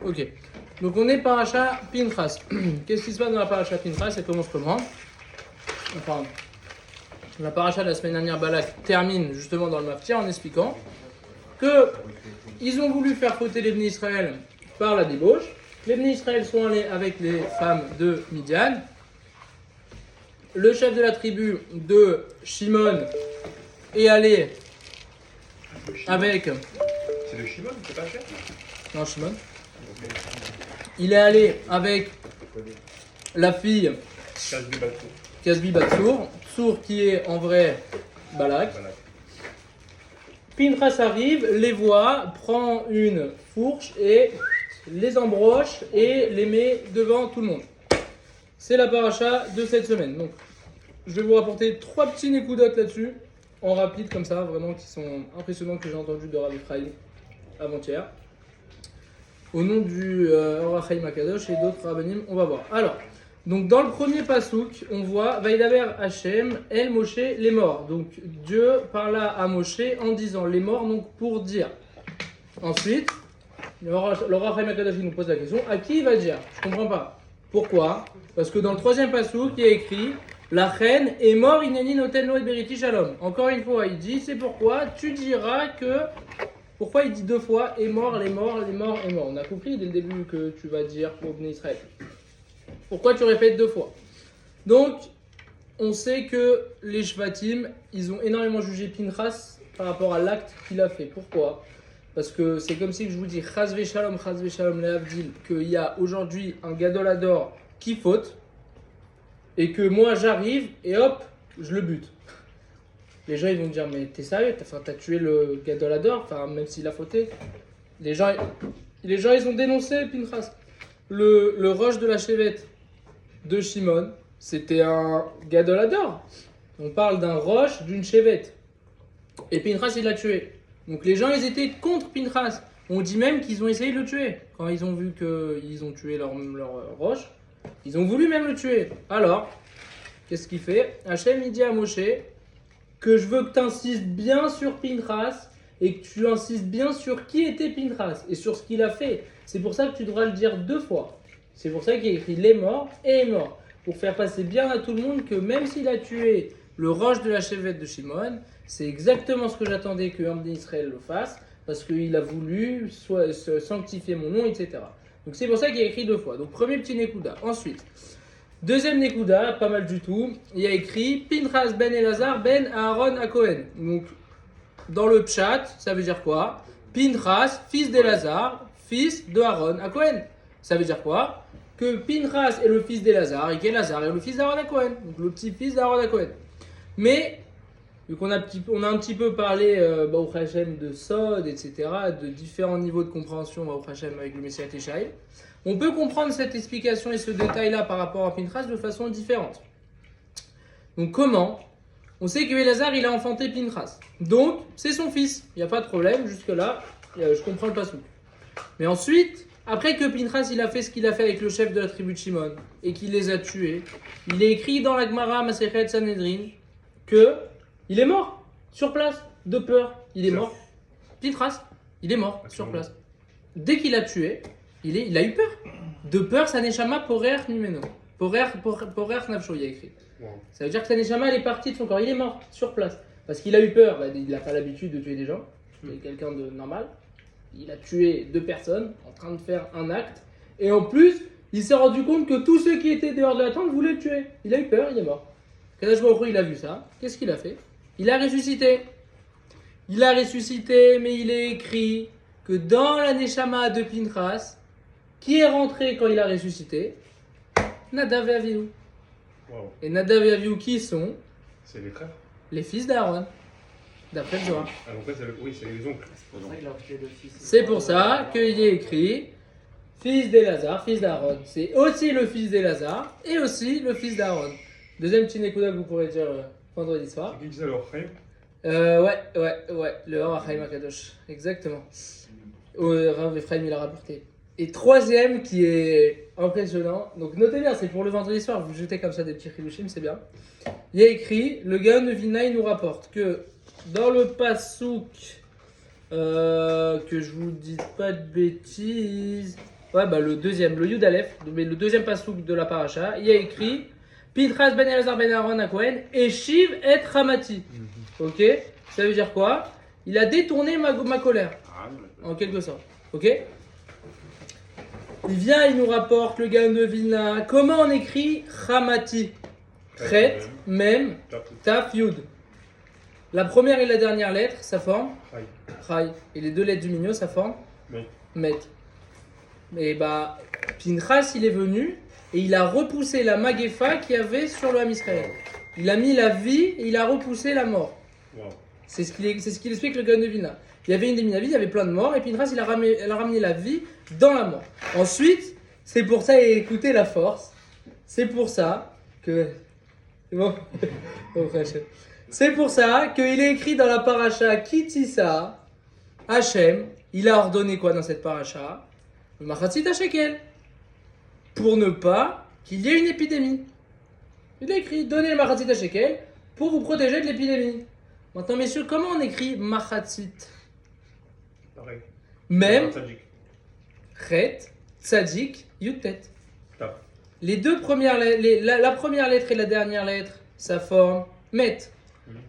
Ok. Donc on est paracha Pinchas. Qu'est-ce qui se passe dans la paracha Pinchas? Ça commence comment? Enfin, la paracha de la semaine dernière, Balak, termine justement dans le Maftir en expliquant que ils ont voulu faire fauter les Bnei Israël par la débauche. Les Bnei Israël sont allés avec les femmes de Midian. Le chef de la tribu de Shimon est allé avec... C'est le Shimon, c'est pas cher? Non, Shimon. Il est allé avec la fille Kasbi Batsour, Tsour qui est en vrai Balak. Pinchas arrive, les voit, prend une fourche et les embroche et les met devant tout le monde. C'est la paracha de cette semaine. Donc, je vais vous rapporter 3 petits nékoudotes là-dessus, en rapide comme ça, vraiment qui sont impressionnants que j'ai entendu de Rav Ephraim avant-hier. Au nom du Or HaChaim HaKadosh et d'autres rabbanim, on va voir. Alors, donc dans le premier pasouk, on voit Vaïdaber Hachem, El Moshe, les morts. Donc Dieu parla à Moshe en disant les morts, donc pour dire. Ensuite, le Or HaChaim HaKadosh nous pose la question, à qui il va dire? Je comprends pas. Pourquoi? Parce que dans le troisième pasouk, il y a écrit la reine est mort, Ineni Noten Lo et Beriti Shalom. Encore une fois, il dit c'est pourquoi tu diras que. Pourquoi il dit 2 fois est mort, les morts, les morts, est mort? On a compris dès le début que tu vas dire pour Bnei Israël. Pourquoi tu répètes 2 fois? Donc, on sait que les Shvatim, ils ont énormément jugé Pinchas par rapport à l'acte qu'il a fait. Pourquoi? Parce que c'est comme si je vous dis Chaz Veshalom, Lehavdil, qu'il y a aujourd'hui un Gadolador qui faute, et que moi j'arrive et hop, je le bute. Les gens ils vont me dire mais t'es sérieux, t'as tué le Gadolador, enfin même s'il a fauté. Les gens ils ont dénoncé Pinchas. Le roche de la chevette de Shimon, c'était un Gadolador. On parle d'un roche d'une chevette. Et Pinchas il l'a tué. Donc les gens ils étaient contre Pinchas. On dit même qu'ils ont essayé de le tuer. Quand ils ont vu qu'ils ont tué leur roche, ils ont voulu même le tuer. Alors, qu'est-ce qu'il fait? Hachem il dit à Moshe que je veux que tu insistes bien sur Pinchas et que tu insistes bien sur qui était Pinchas et sur ce qu'il a fait. C'est pour ça que tu devras le dire 2 fois. C'est pour ça qu'il y a écrit les morts et est mort. Pour faire passer bien à tout le monde que même s'il a tué le roche de la chevette de Shimon, c'est exactement ce que j'attendais que Bnei Israël le fasse parce qu'il a voulu sanctifier mon nom, etc. Donc c'est pour ça qu'il y a écrit 2 fois. Donc premier petit Nekuda. Ensuite, deuxième Nekuda, pas mal du tout, il y a écrit Pinchas ben Elazar ben Aaron à Cohen. Donc dans le pshat, ça veut dire quoi? Pinchas, fils d'Elazar, fils de Aaron à Cohen. Ça veut dire quoi? Que Pinchas est le fils d'Elazar et qu'Elazar est le fils d'Aaron à Cohen. Donc le petit-fils d'Aaron à Cohen. Mais vu qu'on a un petit peu parlé Baruch Hashem de Sod, etc., de différents niveaux de compréhension Baruch Hashem avec le Messiah Teshaï, on peut comprendre cette explication et ce détail-là par rapport à Pinchas de façon différente. Donc comment? On sait que Elazar il a enfanté Pinchas. Donc c'est son fils. Il n'y a pas de problème, jusque-là, je comprends le pasouk. Mais ensuite, après que Pinchas il a fait ce qu'il a fait avec le chef de la tribu de Shimon et qu'il les a tués, il est écrit dans la Gemara Masechet Sanhedrin que il est mort sur place de peur. Il est mort. Pinchas, il est mort sur place. Dès qu'il a tué, il a eu peur. De peur, sa neshama porer nimeno. Porer nafsho, il y a écrit. Ça veut dire que sa neshama elle est partie de son corps. Il est mort sur place. Parce qu'il a eu peur. Il n'a pas l'habitude de tuer des gens. C'est quelqu'un de normal. Il a tué 2 personnes en train de faire un acte. Et en plus, il s'est rendu compte que tous ceux qui étaient dehors de la tente voulaient le tuer. Il a eu peur, il est mort. Kadosh Baruch Hu, il a vu ça. Qu'est-ce qu'il a fait? Il a ressuscité. Il a ressuscité, mais il est écrit que dans la neshama de Pinchas, qui est rentré quand il a ressuscité? Nadav et Avihu. Wow. Et Nadav et Avihu qui sont? C'est les frères? Les fils d'Aaron. D'après le Zohar. Ah donc là, c'est les oncles. C'est pour ça qu'il est écrit fils d'Elazar, fils d'Aaron. C'est aussi le fils d'Elazar et aussi le fils d'Aaron. Deuxième petit Nekuda que vous pourrez dire vendredi soir. Qui dit ça leur frère? Ouais, le Or HaChaim HaKadosh. Exactement. Rav Ephraim il a rapporté. Et troisième qui est impressionnant, donc notez bien, c'est pour le vendredi soir, vous jetez comme ça des petits chilushim, c'est bien. Il y a écrit, le Gaon de Vilna il nous rapporte que dans le pasouk, que je vous dis pas de bêtises, Ouais, bah le deuxième, le Yud Aleph, mais le deuxième pasouk de la paracha, il y a écrit Pinchas ben Elazar ben Aaron à Cohen, Eshiv et Ramati. Ok? Ça veut dire quoi? Il a détourné ma colère, Ah, en quelque sorte. Ok? Il vient, il nous rapporte le Gaon de Vilna. Comment on écrit Ramati? Chet, Mem, Taf, Yud. La première et la dernière lettre, ça forme Chai. Et les deux lettres du milieu, ça forme Met. Et bah, Pinchas, il est venu et il a repoussé la Magefa qu'il y avait sur le Ham Israël. Il a mis la vie et il a repoussé la mort. Wow. C'est ce qu'il explique le Gaon de Vilna. Il y avait une Deminavi, il y avait plein de morts et Pinchas, il a ramené la vie dans la mort. Ensuite, c'est pour ça, et écoutez la force, c'est pour ça que... C'est bon. C'est pour ça qu'il est écrit dans la paracha Kitissa, Hachem, il a ordonné quoi dans cette paracha? Le Machatzit HaShekel. Pour ne pas qu'il y ait une épidémie. Il a écrit, donnez le Machatzit HaShekel pour vous protéger de l'épidémie. Maintenant, messieurs, comment on écrit Machatzit? Pareil. Même, Tzadik. Chet, Tzadik, Yutet. Taf. Les deux premières la première lettre et la dernière lettre, ça forme Met.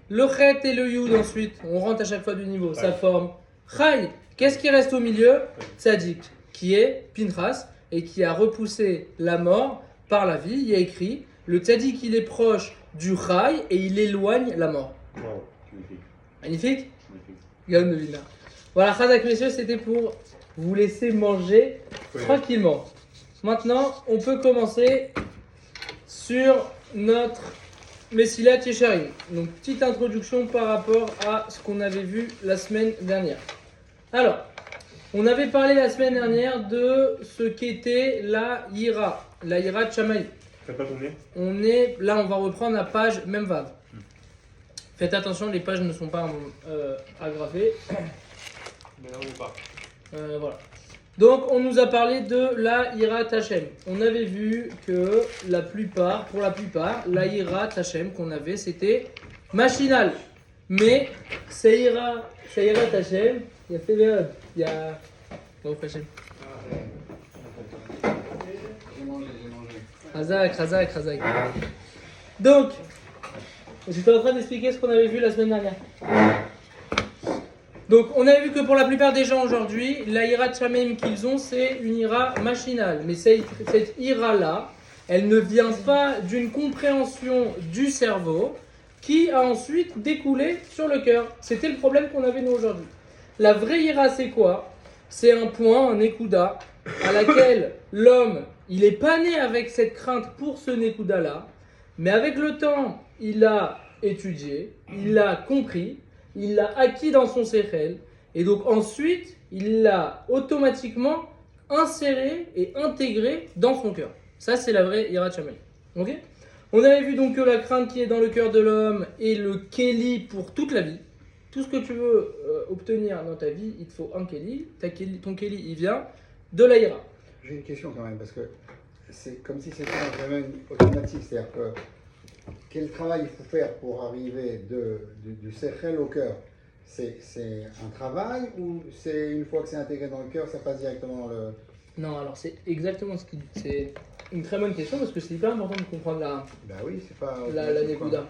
Le Chet et le Yud ensuite, on rentre à chaque fois du niveau, ça forme Chai. Qu'est-ce qui reste au milieu? Tzadik, qui est Pinchas et qui a repoussé la mort par la vie. Il y a écrit, le Tzadik il est proche du Chai et il éloigne la mort. Wow. Magnifique. Magnifique. Magnifique. Gaon de Vilna. Voilà, Chazak messieurs, c'était pour vous laisser manger tranquillement. Maintenant, on peut commencer sur notre Messilat Yesharim. Donc, petite introduction par rapport à ce qu'on avait vu la semaine dernière. Alors, on avait parlé la semaine dernière de ce qu'était la Yira de Shamaï. Faites pas tourner. Là, on va reprendre la page Memvav. Faites attention, les pages ne sont pas agrafées. Mais là, on est pas. Voilà. Donc, on nous a parlé de la Hirat Hashem. On avait vu que pour la plupart, la Hirat Hashem qu'on avait, c'était machinal. Mais, c'est Hirat Hashem, il y a fait bien. Il y a. Bon, Hashem. Razak. Donc, j'étais en train d'expliquer ce qu'on avait vu la semaine dernière. Donc, on a vu que pour la plupart des gens aujourd'hui, la ira Shamim qu'ils ont, c'est une ira machinale. Mais cette ira-là, elle ne vient pas d'une compréhension du cerveau qui a ensuite découlé sur le cœur. C'était le problème qu'on avait nous aujourd'hui. La vraie ira, c'est quoi? C'est un point, un nekuda, à laquelle l'homme, il n'est pas né avec cette crainte pour ce nekuda-là, mais avec le temps, il a étudié, il l'a compris, il l'a acquis dans son sechel, et donc ensuite, il l'a automatiquement inséré et intégré dans son cœur. Ça, c'est la vraie Yirat Shamayim. Ok? On avait vu donc que la crainte qui est dans le cœur de l'homme est le Kéli pour toute la vie. Tout ce que tu veux obtenir dans ta vie, il te faut un Kéli. Ton Kéli, il vient de la Yira. J'ai une question quand même, parce que c'est comme si c'était un phénomène automatique, c'est-à-dire que quel travail il faut faire pour arriver du sechel au cœur? C'est un travail ou c'est une fois que c'est intégré dans le cœur, ça passe directement dans le... Non, alors c'est exactement ce qu'il dit. C'est une très bonne question parce que c'est hyper important de comprendre Ben oui, c'est pas... la Nekuda.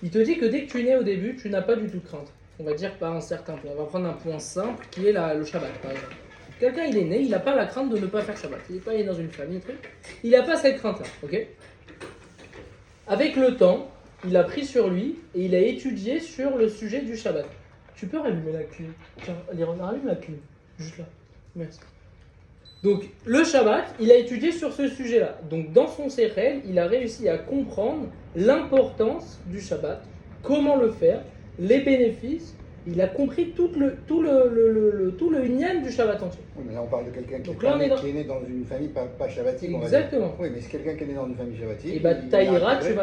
Il te dit que dès que tu es né au début, tu n'as pas du tout de crainte. On va dire par un certain point. On va prendre un point simple qui est le Shabbat par exemple. Quelqu'un il est né, il n'a pas la crainte de ne pas faire Shabbat. Il n'est pas né dans une famille, truc. Il n'a pas cette crainte-là, ok? Avec le temps, il a pris sur lui et il a étudié sur le sujet du Shabbat. Tu peux rallumer la clé? Tiens, rallume la clé. Juste là. Merci. Donc, le Shabbat, il a étudié sur ce sujet-là. Donc, dans son sechel, il a réussi à comprendre l'importance du Shabbat, comment le faire, les bénéfices. Il a compris tout le inyan du Shabbat entier. Oui, mais là on parle de quelqu'un qui, qui est né dans une famille pas shabbatique. Exactement. Oui, mais c'est quelqu'un qui est né dans une famille shabbatique. Et bah, Taïra, tu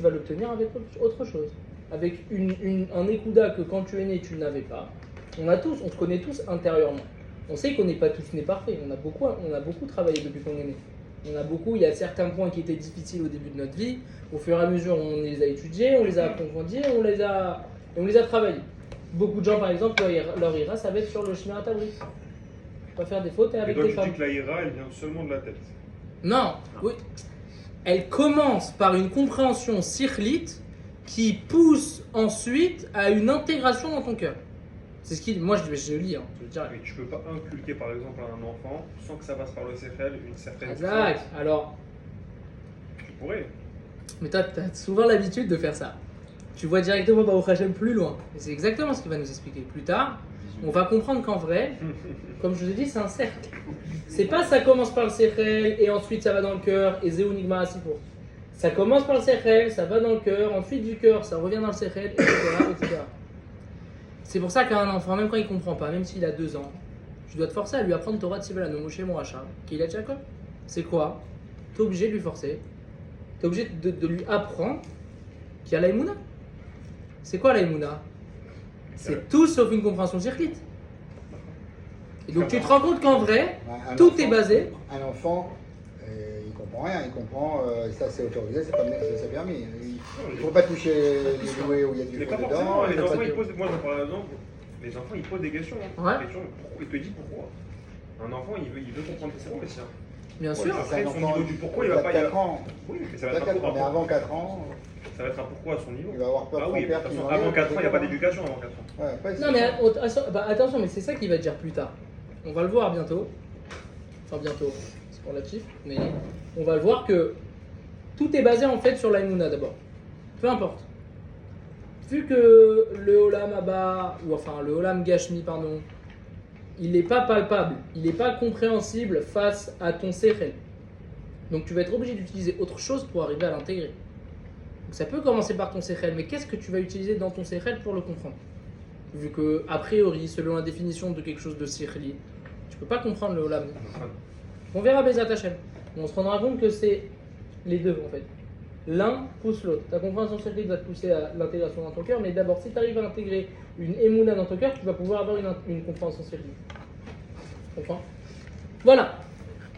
vas l'obtenir avec autre chose. Avec un ékouda que quand tu es né, tu n'avais pas. On se connaît tous intérieurement. On sait qu'on n'est pas tous nés parfaits. On a beaucoup travaillé depuis qu'on est né. Il y a certains points qui étaient difficiles au début de notre vie. Au fur et à mesure, on les a étudiés, on les a approfondis, on les a travaillés. Beaucoup de gens, par exemple, leur ira, ça va être sur le Shmirat Habrit. pas faire des fautes et Et avec toi, des tu femmes. dis que la ira, elle vient seulement de la tête. Non, oui. Elle commence par une compréhension sirlite qui pousse ensuite à une intégration dans ton cœur. C'est ce qui, moi je lis, hein, je veux dire. Oui, tu peux pas inculquer par exemple à un enfant, sans que ça passe par le CFL, une certaine. Exact. Alors, Tu pourrais. mais toi, tu as souvent l'habitude de faire ça. Tu vois directement Baruch Hashem plus loin. Et c'est exactement ce qu'il va nous expliquer plus tard. On va comprendre qu'en vrai, comme je vous ai dit, c'est un cercle. C'est pas ça commence par le sechel et ensuite ça va dans le cœur et Zéou Nigma Asipo. Ça commence par le sechel, ça va dans le cœur, ensuite du cœur, ça revient dans le sechel, etc., etc. C'est pour ça qu'un enfant, même quand il comprend pas, même s'il a 2 ans, tu dois te forcer à lui apprendre Torah de Sibelano, Moshe Moracha, qu'il a Jacob. C'est quoi? Tu es obligé de lui forcer. Tu es obligé de lui apprendre qu'il y a l'aïmouna. C'est quoi l'aïmouna? C'est tout sauf une compréhension circlite. Et donc tu te rends compte qu'en vrai, Un tout enfant- est basé. Un enfant, il comprend rien, il comprend, ça c'est autorisé, c'est pas c'est permis. Il ne faut pas toucher les jouets où il y a du Mais feu pas dedans. forcément, les pas enfants de- ils posent. Moi, par exemple, les enfants ils posent des questions. Hein. Ouais. Des questions, il te dit pourquoi. Un enfant il veut comprendre pourquoi aussi. Hein. Bien Ouais, sûr. ça- C'est un Après, son enfant, niveau du pourquoi, il va pas y 4 ans. Oui, mais ça Il va a être un 4 ans, mais pourquoi. avant 4 ans, Ça va être un pourquoi à son niveau. il va avoir peur Ah de oui, son père qui attention, l'enlève, avant 4 ans, il n'y a pas etc. d'éducation avant 4 ans. Ouais, après, Non c'est mais ça. attention, mais c'est ça qui va te dire plus tard. On va le voir bientôt. Enfin bientôt, c'est relatif, mais on va le voir que tout est basé en fait sur l'aïmouna d'abord. Peu importe. Vu que le Olam Abba, ou enfin le Olam Gashmi, pardon, il n'est pas palpable, il n'est pas compréhensible face à ton sechel. Donc tu vas être obligé d'utiliser autre chose pour arriver à l'intégrer. Donc ça peut commencer par ton sechel, mais qu'est-ce que tu vas utiliser dans ton sechel pour le comprendre? Vu que, a priori, selon la définition de quelque chose de sechli, tu peux pas comprendre le Olam. On verra Bezat Hashem. On se rendra compte que c'est les deux en fait. L'un pousse l'autre. Ta compréhension sechli va te pousser à l'intégration dans ton cœur, mais d'abord, si tu arrives à intégrer une émouna dans ton cœur, tu vas pouvoir avoir une compréhension sechli. Tu comprends? Voilà.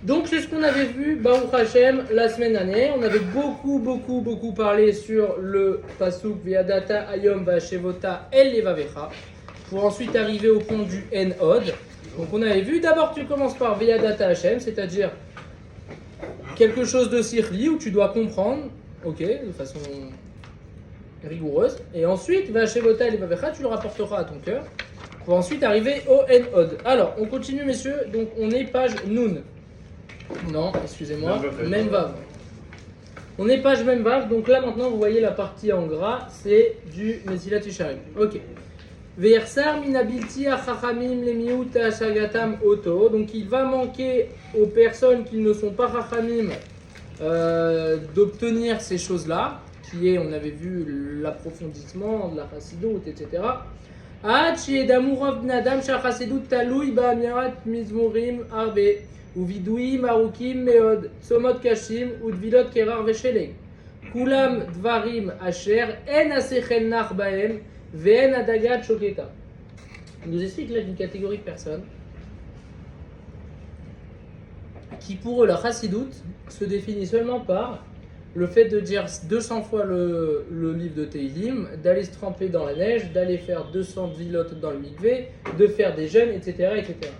Donc c'est ce qu'on avait vu, Baruch Hashem, la semaine dernière. On avait beaucoup parlé sur le Pasuk Viadata Ayom Vashevota El Levavecha, pour ensuite arriver au point du En-Od. Donc on avait vu, d'abord tu commences par Viadata Hashem, c'est-à-dire quelque chose de sirli où tu dois comprendre, ok, de façon rigoureuse, et ensuite Vashevota El Levavecha, tu le rapporteras à ton cœur, pour ensuite arriver au En-Od. Alors, on continue messieurs, donc on est page Nun. Non, excusez-moi, même vav. On est page même vav, donc là maintenant vous voyez la partie en gras, c'est du Mesilat Yesharim. Ok. Ve'ersar minabilti achachamim lemiut ashagatam oto. Donc il va manquer aux personnes qui ne sont pas chachamim d'obtenir ces choses-là, qui est, on avait vu l'approfondissement de la chassidoute, etc. Ad she'edamu rav bnadam shachassidut talui ba'amirat mizmurim arbe. Uvidouim arukim meod, somot kashim, udvilot kerar vesheleg. Kulam dvarim asher, en asechel nach baem, ve'en adagat shoketa. Il nous explique là une catégorie de personnes qui pour eux la chassidoute se définit seulement par le fait de dire 200 fois le livre de Teilim, d'aller se tremper dans la neige, d'aller faire 200 vilotes dans le mikvé, de faire des jeûnes, etc., etc.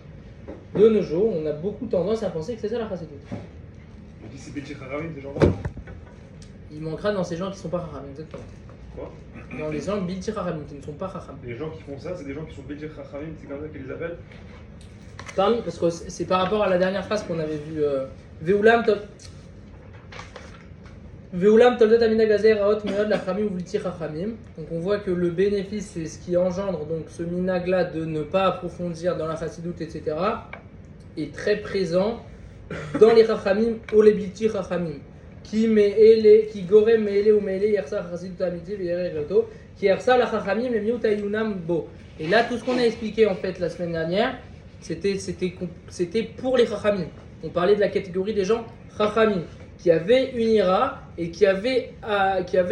De nos jours, on a beaucoup tendance à penser que c'est ça la chassidoute. On dit c'est Béchir Haramim, ces gens-là. Il manquera dans ces gens qui ne sont pas chacham, exactement. Quoi? Dans les gens bilti chacham, qui ne sont pas chacham. Les gens qui font ça, c'est des gens qui sont Béchir Haramim, c'est comme ça qu'ils les appellent. Parmi, parce que c'est par rapport à la dernière phrase qu'on avait vue. Ve'ulam toldat amina gazer raot meod lachamim uvilti chachamim. Donc on voit que le bénéfice, c'est ce qui engendre donc ce minag-là de ne pas approfondir dans la chassidoute, etc. est très présent dans les chachamim ou les bilti chachamim. Qui gorem meele ou meele yersa chassidoute amiti ve'yere reto qui yersa la chachamim le miut ayunam bo. Et là tout ce qu'on a expliqué en fait la semaine dernière, c'était pour les chachamim. On parlait de la catégorie des gens chachamim qui avaient une ira et qui avaient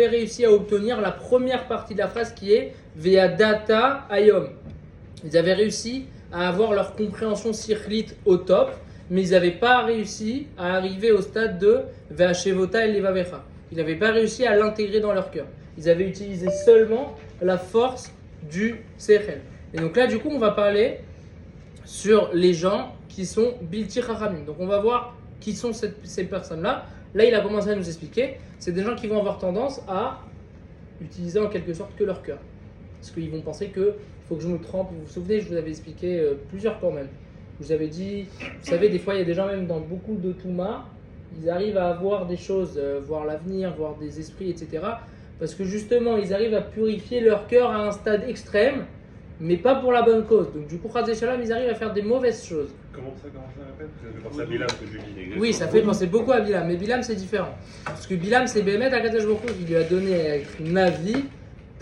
réussi à obtenir la première partie de la phrase qui est Ve'adata Ayom. Ils avaient réussi à avoir leur compréhension sirlite au top, mais ils n'avaient pas réussi à arriver au stade de Ve'ashevota el levavecha. Ils n'avaient pas réussi à l'intégrer dans leur cœur. Ils avaient utilisé seulement la force du sechel. Et donc là, du coup, on va parler sur les gens qui sont Bilti Chachamim. Donc on va voir qui sont ces personnes-là. Là, il a commencé à nous expliquer. C'est des gens qui vont avoir tendance à utiliser en quelque sorte que leur cœur. Parce qu'ils vont penser que faut que je me trempe. Vous vous souvenez, je vous avais expliqué plusieurs fois même. Je vous avais dit, vous savez, des fois, il y a des gens même dans beaucoup de Touma, ils arrivent à voir des choses, voir l'avenir, voir des esprits, etc. Parce que justement, ils arrivent à purifier leur cœur à un stade extrême, mais pas pour la bonne cause. Donc du coup, Chazé Shalom, ils arrivent à faire des mauvaises choses. Comment ça répète? Ça fait penser à Bilam que je lui dis. Oui, ça fait penser beaucoup à Bilam, mais Bilam c'est différent. Parce que Bilam c'est Bémet Akadosh Baruch Hu qui lui a donné un avis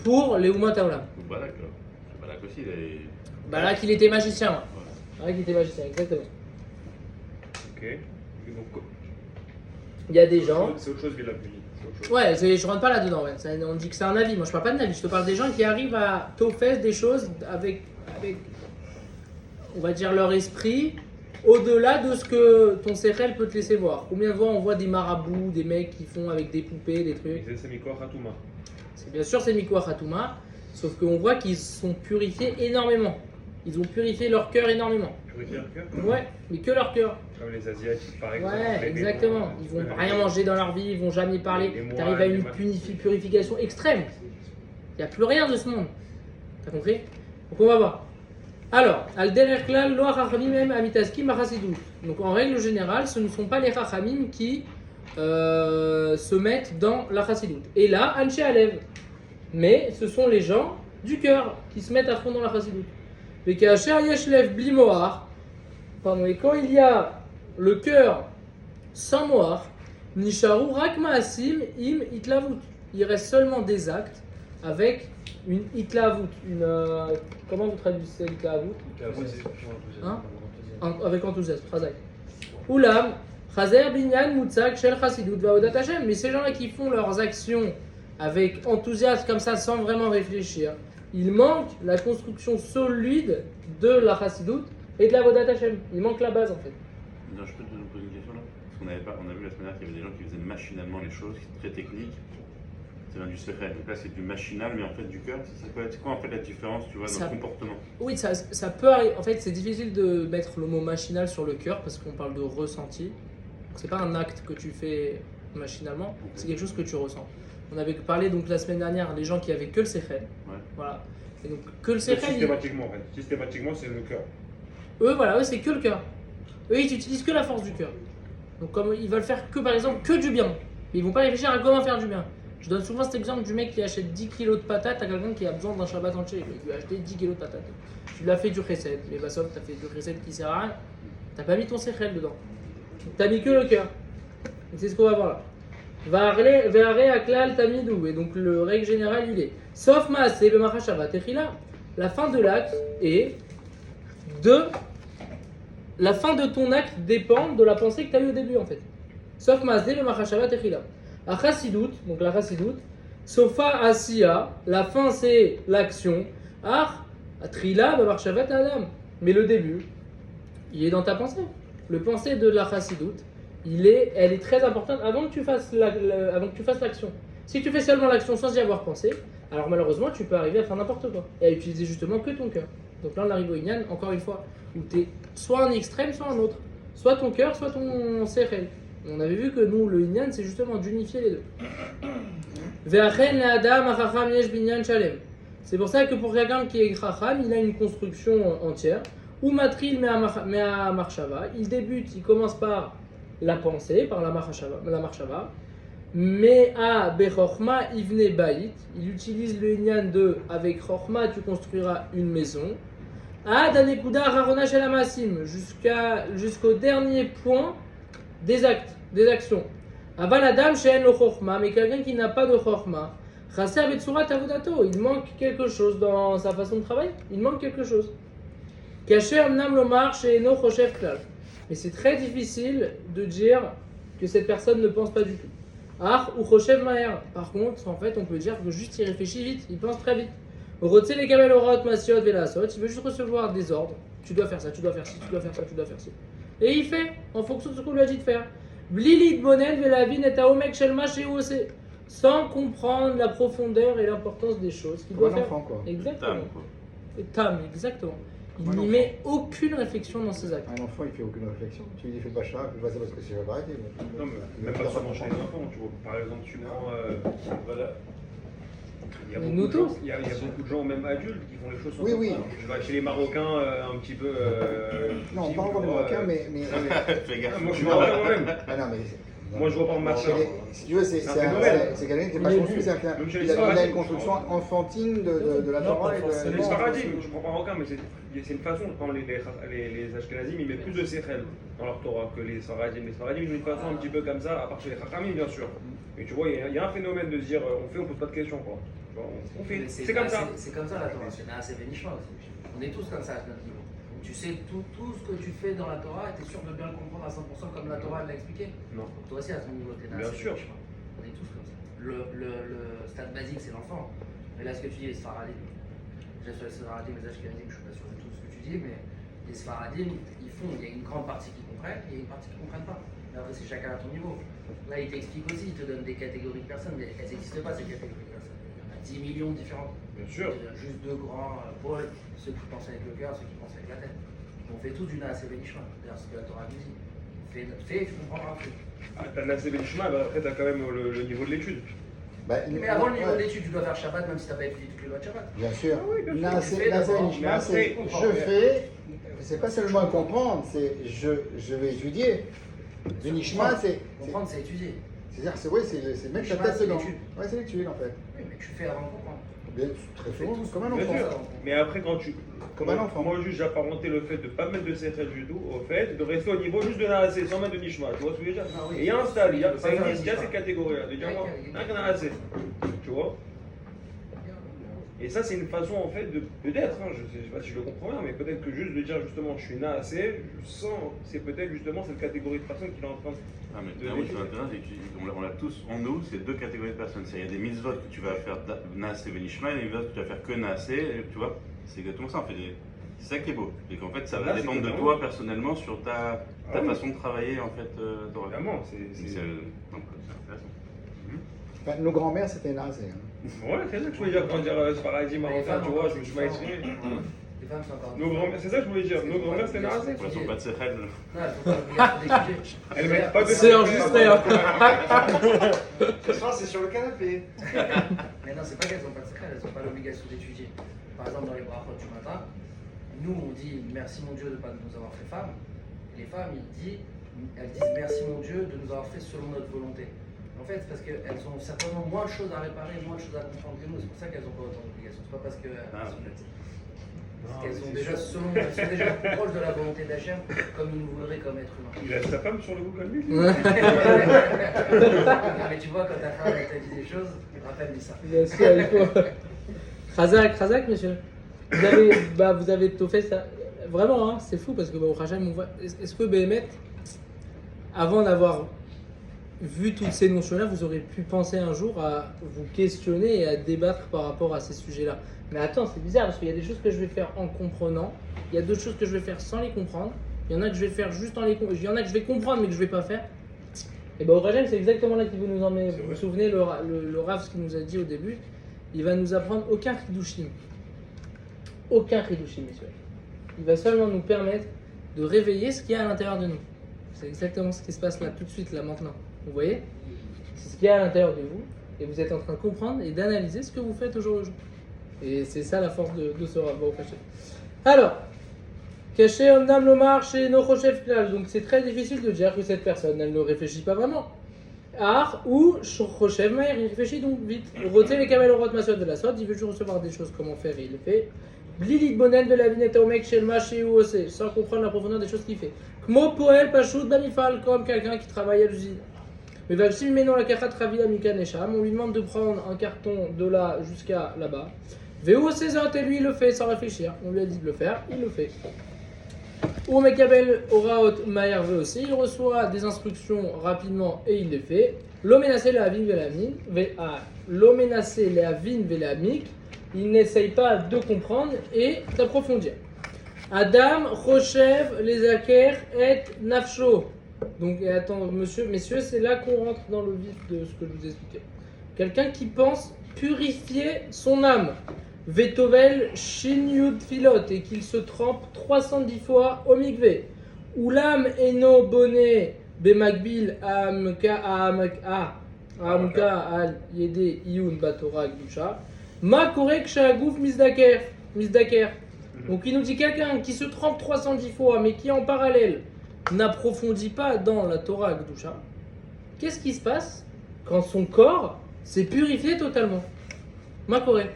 pour les Umot Haolam. Balak, là. Balak aussi, il est. Balak il était magicien. Ouais. Balak il était magicien, exactement. Ok. Et donc, Il y a des gens. c'est autre chose, Bilam. Ouais, je rentre pas là-dedans. Ouais. On dit que c'est un avis. Moi je parle pas d'un avis. Je te parle des gens qui arrivent à t'offrir des choses avec, on va dire, leur esprit. Au-delà de ce que ton sechel peut te laisser voir. Combien de fois on voit des marabouts, des mecs qui font avec des poupées, des trucs. C'est Mikor Hatouma. C'est bien sûr c'est Mikwa Khatouma, sauf qu'on voit qu'ils sont purifiés énormément. Ils ont purifié leur cœur énormément. Purifier leur cœur? Ouais, mais que leur cœur. Comme les Asiatiques par exemple. Ouais, exactement. Ils vont rien manger dans leur vie, ils vont jamais parler. Les Tu arrives à une moines, purification extrême. Il n'y a plus rien de ce monde. T'as compris? Donc on va voir. Alors, al derech klal lo hachamim em amitaskim hachasidut. Donc en règle générale, ce ne sont pas les hachamim qui se mettent dans la chassidoute. Et là, Anshe Alev. Mais ce sont les gens du cœur qui se mettent à fond dans la chassidoute. Et qu'Asher Yeshlev bli mohar. Pardon, et quand il y a le cœur sans mohar, nisharu rak ma'asim im itlavut. Il reste seulement des actes avec une itlavut. Comment vous traduisez itlavut? Hein? Avec enthousiasme. Chazak. Oulam. Chazer binyan mutzak shel chasidut va'odat Hashem. Mais ces gens-là qui font leurs actions avec enthousiasme comme ça sans vraiment réfléchir, il manque la construction solide de la chasidut et de la vodat Hashem. Il manque la base en fait. Non, je peux te poser une question là? Parce qu'on on a vu la semaine dernière qu'il y avait des gens qui faisaient machinalement les choses, très techniques. C'est du secret. Donc là, c'est du machinal, mais en fait du cœur. C'est quoi en fait la différence, tu vois, dans le comportement? Oui, ça peut arriver. En fait, c'est difficile de mettre le mot machinal sur le cœur parce qu'on parle de ressenti. C'est pas un acte que tu fais machinalement, c'est quelque chose que tu ressens. On avait parlé donc la semaine dernière les gens qui avaient que le sechel. Ouais. Voilà. Et donc que le sechel. Systématiquement, en fait. Systématiquement, c'est le cœur. Eux, c'est que le cœur. Eux, ils utilisent que la force du cœur. Donc comme ils veulent faire que par exemple que du bien, mais ils vont pas réfléchir à comment faire du bien. Je donne souvent cet exemple du mec qui achète 10 kilos de patates à quelqu'un qui a besoin d'un Shabbat entier. Il lui a acheté 10 kilos de patates. Tu lui as fait du chesed, mais bah sauf t'as fait du chesed qui sert à rien. T'as pas mis ton sechel dedans. T'as mis que le cœur. Et c'est ce qu'on va voir là. Ve'are aklal tamidou. Et donc le règle générale il est sauf maaseh b'machashava techila. La fin de l'acte est de. La fin de ton acte dépend de la pensée que tu as eue au début en fait. Sauf maaseh b'machashava techila. A chassidout, donc la chassidout. Sofa asiya, la fin c'est l'action. Ar atrila b'machashavat adam. Mais le début, il est dans ta pensée. Le pensée de la chassidout, elle est très importante avant que tu fasses l'action. Si tu fais seulement l'action sans y avoir pensé, alors malheureusement tu peux arriver à faire n'importe quoi et à utiliser justement que ton cœur. Donc là on arrive au Inyan, encore une fois, où tu es soit un extrême, soit un autre. Soit ton cœur, soit ton sechel. On avait vu que nous, le Inyan, c'est justement d'unifier les deux. Ve'achen le'adam hachacham yesh binyan shalem. C'est pour ça que pour quelqu'un qui est chacham, il a une construction entière. Ou matril mea marshava, il débute, il commence par la pensée, par la marshava, mais à bechorma ivne bait, il utilise le inyan de avec chorma tu construiras une maison, à danekuda harona shel hamasim, jusqu'au dernier point des actes, des actions. Aval adam she'en lo chorma, mais quelqu'un qui n'a pas de chorma, chaser betsurat avodato, il manque quelque chose dans sa façon de travailler, il manque quelque chose. Mais c'est très difficile de dire que cette personne ne pense pas du tout. Ou par contre, en fait, on peut dire que juste il réfléchit vite, il pense très vite. Il veut juste recevoir des ordres. Tu dois faire ça, tu dois faire ci, tu dois faire ça, tu dois faire ci. Et il fait en fonction de ce qu'on lui a dit de faire. Sans comprendre la profondeur et l'importance des choses qu'il doit faire. Enfant, quoi. Exactement. Tam, exactement. Il Ouais, n'y non. met aucune réflexion dans ses actes. Un enfant, il fait aucune réflexion. Tu lui dis fais pas ça, fais pas ça parce que c'est pas arrêté. Non, mais même pas seulement chez les enfants, tu vois. Par exemple, tu prends. Voilà. Il y a Mais beaucoup nous de gens- tous. il y a beaucoup de gens, même adultes, qui font les choses sans Oui, oui. comprendre. Tu vas chez les Marocains un petit peu. Non, petits, pas encore des ou, Marocains, mais. Fais gaffe. Moi, je suis Marocain moi-même. Ah non, mais. Moi, je vois pas en Chez marchand. les- Si tu veux, c'est C'est un phénomène. quelqu'un qui est Je pas l'ai construit, vu. c'est un- Même chez les il a Sfaradim, une construction enfantine de la Non, Torah pas et forcément. C'est de. les Sfaradim, je prends pas marocain, mais c'est une façon. Par exemple, les Ashkenazim, ils mettent plus de Sechel dans leur Torah que les Sfaradim. Les Sfaradim, ils ont une façon un petit peu comme ça, à part chez les Chachamim, bien sûr. Mais tu vois, il y a un phénomène de se dire on pose pas de questions, quoi. Tu vois, on fait, Mais c'est comme ça. C'est comme ça la Torah, c'est assez bénichement aussi. On est tous comme ça à notre niveau. Donc, tu sais tout ce que tu fais dans la Torah et tu es sûr de bien le comprendre à 100% comme la Torah l'a expliqué. Non. Donc toi aussi à ton niveau, tu es Bien sûr. On est tous comme ça. Le stade basique, c'est l'enfant. Mais là, ce que tu dis, les Sfaradim, déjà sur les Sfaradim, les Ashkenazim, je suis pas sûr de tout ce que tu dis, mais les Sfaradim, il y a une grande partie qui comprennent et une partie qui ne comprennent pas. Mais après, c'est chacun à ton niveau. Là, il t'explique aussi, il te donne des catégories de personnes, mais elles n'existent pas ces catégories de personnes. Il y en a 10 millions différentes. Bien sûr. Il y a juste deux grands pôles, ceux qui pensent avec le cœur, ceux qui pensent avec la tête. On fait tous du Naaseh Benishma. D'ailleurs, c'est ce que la Torah nous dit. Fais, tu comprendras. Fais. Ah, t'as Nassé Ben Shema, bah, après t'as quand même le niveau de l'étude. Bah, Mais avant le niveau ouais. d'études, tu dois faire Shabbat même si tu n'as pas étudié toutes les lois de Shabbat. Bien sûr. Ah oui, bien sûr. Là, Tu c'est fais là, c'est d'abord, Nishma, mais après, c'est comprends. je fais, c'est pas seulement comprendre, c'est je vais étudier. Le Nishma, c'est. Comprendre, c'est étudier. C'est-à-dire, c'est ouais, c'est mettre ta Nishma, tête c'est dedans. l'étude. Ouais, c'est l'étude en fait. Oui, mais tu fais avant de comprendre. Bien, très souvent, comme un Bien enfant. sûr. Mais après, quand tu. Comme un enfant. Moi, juste, j'apparentais le fait de ne pas mettre de Sechel du tout au fait de rester au niveau juste de Nassé, sans mettre de Nishma. Tu vois ce que je veux dire? Ah oui. Et il y a un stade, Tu peux pas ça faire existe, il y a Nishma. cette catégorie-là. De dire, Ouais, moi, il y a- rien qu'un Nassé. Tu vois? Et ça, c'est une façon en fait de peut-être, hein, je sais pas si je le comprends bien, mais peut-être que juste de dire justement je suis Nassé, je sens, c'est peut-être justement cette catégorie de personnes qui est en train de. Ah, mais là où c'est intéressant, c'est qu'on l'a tous en nous, c'est deux catégories de personnes. Il y a des mitzvot que tu vas faire Naaseh Benishma et des mitzvot que tu vas faire que Naaseh, tu vois, c'est exactement ça. C'est ça qui est beau. Et qu'en fait, ça va Là, c'est dépendre de totalement- toi personnellement sur ta Ah oui. façon de travailler en fait. Torah. Évidemment, Donc, c'est intéressant. Enfin, nos grands-mères, c'était Nazé. Hein. Ouais, c'est ça que je voulais dire quand dire Sfaradim, marocain, tu vois, je me suis mal exprimé. Les femmes sont encore. Nos grands-mères, c'est ça que je voulais dire, nos grands-mères c'était Nassé. Elles sont pas de Sechel. Non, elles sont pas obligatoires d'étudier. Elles mettent pas de C'est enregistré, hein. Ce soir, c'est sur le canapé. Mais non, c'est pas qu'elles n'ont pas de secret, elles n'ont pas l'obligation d'étudier. Par exemple, dans les brachot du matin, nous on dit merci mon Dieu de ne pas nous avoir fait femmes. Les femmes, elles disent merci mon Dieu de nous avoir fait selon notre volonté. En fait, parce qu'elles ont certainement moins de choses à réparer, moins de choses à comprendre que nous. C'est pour ça qu'elles n'ont pas autant d'obligations. C'est pas parce qu'elles sont bêtes. Parce qu'elles sont déjà elles sont déjà plus proches de la volonté d'Hachem comme ils nous voudraient comme être humain. Il a sa femme sur le Google Meet. Mais tu vois, quand ta femme elle t'a dit des choses, rappelle-lui ça. Bien sûr, il faut. Khazak, monsieur. Vous avez tout fait ça. Vraiment, hein, c'est fou parce que au Hachem, on voit. Est-ce que Béhémet, avant d'avoir vu toutes ces notions-là, vous aurez pu penser un jour à vous questionner et à débattre par rapport à ces sujets-là? Mais attends, c'est bizarre parce qu'il y a des choses que je vais faire en comprenant, il y a d'autres choses que je vais faire sans les comprendre, il y en a que je vais faire juste en les comprenant, il y en a que je vais comprendre mais que je vais pas faire. Et bien au Hachem, c'est exactement là qu'il veut nous emmener. Vous vous souvenez, le Rav, ce qu'il nous a dit au début, il va nous apprendre aucun Hidushim. Aucun Hidushim, messieurs. Il va seulement nous permettre de réveiller ce qu'il y a à l'intérieur de nous. C'est exactement ce qui se passe là, tout de suite, là, maintenant. Vous voyez? C'est ce qu'il y a à l'intérieur de vous, et vous êtes en train de comprendre et d'analyser ce que vous faites au jour le jour. Et c'est ça la force de ce Rav au Hachem. Alors, Caché Omnam Lomar chez Nochoshev Klal. Donc c'est très difficile de dire que cette personne, elle ne réfléchit pas vraiment. Ar ou Choshev Maïr, il réfléchit donc vite. Roté les camels au rot masot de la sorte, il veut juste recevoir des choses, comment faire, et il le fait. Blilit Bonen de la vinette au mec chez le maché ou osé, sans comprendre la profondeur des choses qu'il fait. Kmo Poel Pachout Bamifal, comme quelqu'un qui travaille à l'usine. Mais Vavsim Menon la Kachat Ravila Mika Nesham, on lui demande de prendre un carton de là jusqu'à là-bas. Véo César, et lui il le fait sans réfléchir. On lui a dit de le faire, il le fait. Ou Mekabel Oraot Maher veut aussi, il reçoit des instructions rapidement et il les fait. L'omenacé la vin velamine, l'omenacé la vin velamik, il n'essaye pas de comprendre et d'approfondir. Adam, Rochev, les Aker et Nafsho. Donc, et attends, messieurs, c'est là qu'on rentre dans le vif de ce que je vous expliquais. Quelqu'un qui pense purifier son âme. Vetovel Shinyud Filot, et qu'il se trempe 310 fois au mikvé. Ulam Eno Boné Bemakbil Amka Al Yede Iyun Batora Gdusha. Ma Korek Shagouf Mizdaker. Donc il nous dit quelqu'un qui se trempe 310 fois, mais qui en parallèle n'approfondit pas dans la Torah Gdusha. Qu'est-ce qui se passe quand son corps s'est purifié totalement? Ma Korek.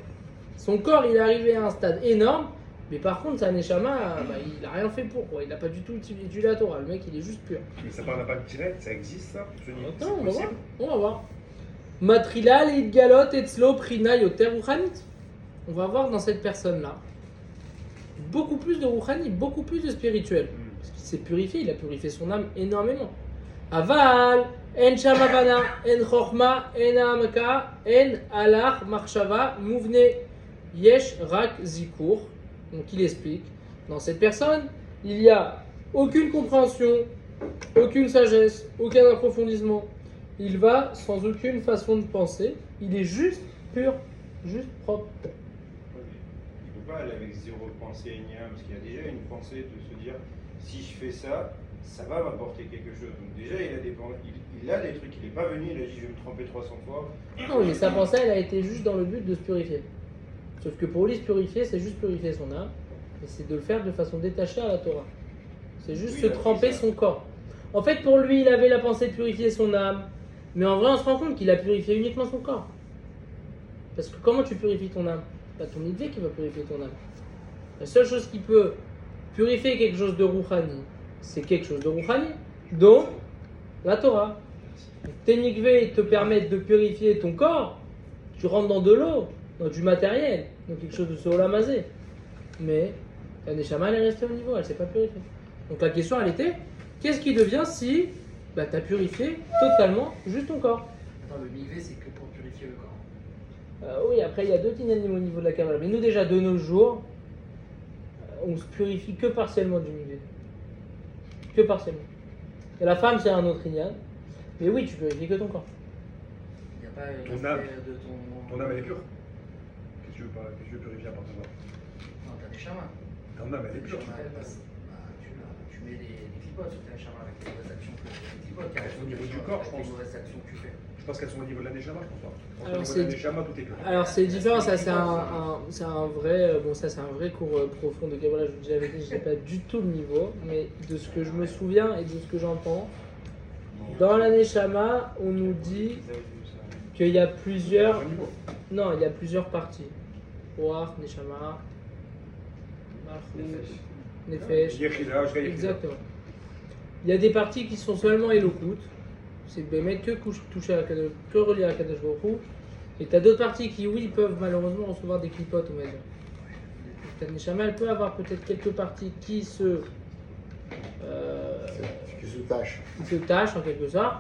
Son corps, il est arrivé à un stade énorme, mais par contre, sa Neshama, il n'a rien fait pour, quoi. Il n'a pas du tout utilisé la Torah. Le mec, il est juste pur. Mais ça parle pas direct, ça existe ça? Je dis, c'est Attends, on va voir. possible. On va voir. Matrila leit galot etzlo prina yoter ruchanit. On va voir dans cette personne-là beaucoup plus de ruchani, beaucoup plus de spirituel. Parce qu'il s'est purifié, il a purifié son âme énormément. Aval, en shamavana, en chorma, en amka, en alach, marshava, mouvne, yesh, rak, zikur. Donc il explique, dans cette personne, il n'y a aucune compréhension, aucune sagesse, aucun approfondissement. Il va sans aucune façon de penser, il est juste pur, juste propre. Il ne peut pas aller avec zéro pensée énième, parce qu'il y a déjà une pensée de se dire si je fais ça, ça va m'apporter quelque chose. Donc déjà, il a des trucs, il n'est pas venu, il a dit je vais me tromper 300 fois. Non, mais sa pensée, elle a été juste dans le but de se purifier. Sauf que pour lui, se purifier, c'est juste purifier son âme, et c'est de le faire de façon détachée à la Torah. C'est juste Oui, se il a fait tremper ça. son corps. En fait, pour lui, il avait la pensée de purifier son âme, mais en vrai, on se rend compte qu'il a purifié uniquement son corps. Parce que comment tu purifies ton âme? C'est pas ton idée qui va purifier ton âme. La seule chose qui peut purifier quelque chose de rouhani, c'est quelque chose de rouhani, donc la Torah. Tes mikveh te permettent de purifier ton corps, tu rentres dans de l'eau, dans du matériel, dans quelque chose de solamazé. Mais la neshama, elle est restée au niveau, elle ne s'est pas purifiée. Donc la question, elle était, qu'est-ce qui devient si tu as purifié totalement juste ton corps? Attends, le mikvé, c'est que pour purifier le corps. Oui, après, il y a deux dynamis au niveau de la Kabbalah. Mais nous, déjà, de nos jours, on se purifie que partiellement du mikvé. Que partiellement. Et la femme, c'est un autre inyan. Mais oui, tu purifies que ton corps. Il n'y a pas Ton l'aspect âme. de ton. Ton âme elle est pure. Qu'est-ce que tu veux pas? Qu'est-ce que tu veux purifier à partir de là? Non, t'as des chamans. Ton âme elle est pure. Tu mets des clipotes sur tes chamans avec les mauvaises actions que tu fais. Des clipotes qui arrivent Au niveau du corps, je avec pense. les mauvaises actions que tu fais. Je pense qu'elles sont au niveau de la Neshama, je pense pas. Je pense Alors, qu'au niveau c'est- de la Neshama, tout est pur. Alors c'est différent, ça c'est un vrai, bon ça c'est un vrai cours profond de Kabbalah. Je vous dis la vérité, je n'ai pas du tout le niveau, mais de ce que je me souviens et de ce que j'entends, dans la Neshama, on nous dit qu'il y a plusieurs, Au niveau. non, il y a plusieurs parties. Ruach, Neshama, Malchut, Nefesh. Yechida, jusqu'à Yechida. Exactement. Il y a des parties qui sont seulement éloquentes. C'est Bémet que toucher à Kadosh, que relier à Kadosh Baruch Hu. Et tu as d'autres parties qui, oui, peuvent malheureusement recevoir des clipotes, on va dire. La Neshama, elle peut avoir peut-être quelques parties qui se Qui se tâche. tâchent en quelque sorte,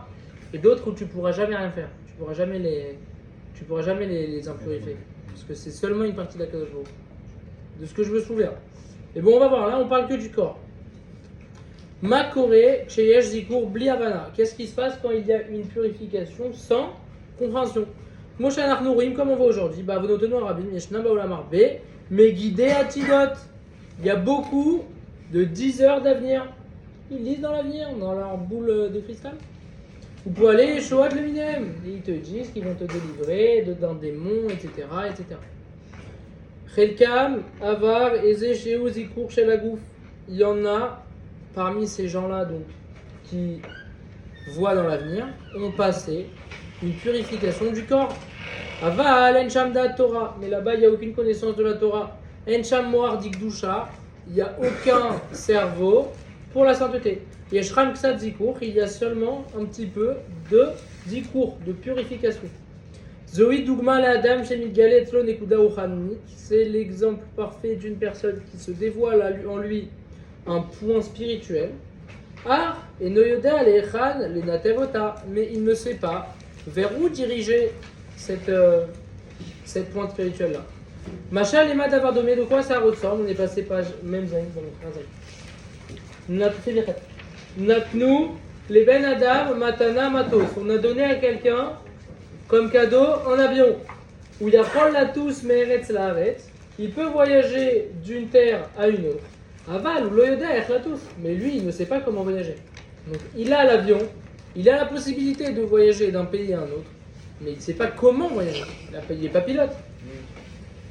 et d'autres où tu pourras jamais rien faire. Tu pourras jamais les impurifier. Parce que c'est seulement une partie de la Kadosh Baruch Hu. De ce que je me souviens. Et bon, on va voir, là on parle que du corps. Makore, Cheyesh Zikur, Bli Havana. Qu'est-ce qui se passe quand il y a une purification sans compréhension? Moshe Anachnurim, comme on voit aujourd'hui, Bavonotenu Arabim, Yeshna Baolam Arbe, mais guidé à Tidot. Il y a beaucoup de 10 heures d'avenir. Ils lisent dans l'avenir, dans leur boule de cristal. Vous pouvez aller Shoat le Minem. Ils te disent qu'ils vont te délivrer d'un démon, etc. etc. Chelkam, Avar, Eze, Sheu, Zikur, Shelagouf. Il y en a parmi ces gens-là donc qui voient dans l'avenir, ont passé une purification du corps. Aval, Encham da Torah. Mais là-bas, il n'y a aucune connaissance de la Torah. Encham Moar Dikdusha. Il n'y a aucun cerveau pour la sainteté. Yeshram Ksat Zikur. Il y a seulement un petit peu de Zikur, de purification. Zoï Dougma la Adam Shemigale Etzlo Nekuda Uchanit. C'est l'exemple parfait d'une personne qui se dévoile en lui un point spirituel. Ah, et Noyoda Alechan les Natevota, mais il ne sait pas vers où diriger cette pointe spirituelle-là. Machal et Madavardomé, de quoi ça ressemble? On est passé page même zaïn dans le phrase. Natnu, les Ben Adam, Matana, Matos. On a donné à quelqu'un comme cadeau un avion où il y a Prol la tous Meretz la Haaretz. il peut voyager d'une terre à une autre. Aval ou loyoda tous, mais lui, il ne sait pas comment voyager. Donc, il a l'avion, il a la possibilité de voyager d'un pays à un autre, mais il ne sait pas comment voyager. Il n'est pas pilote.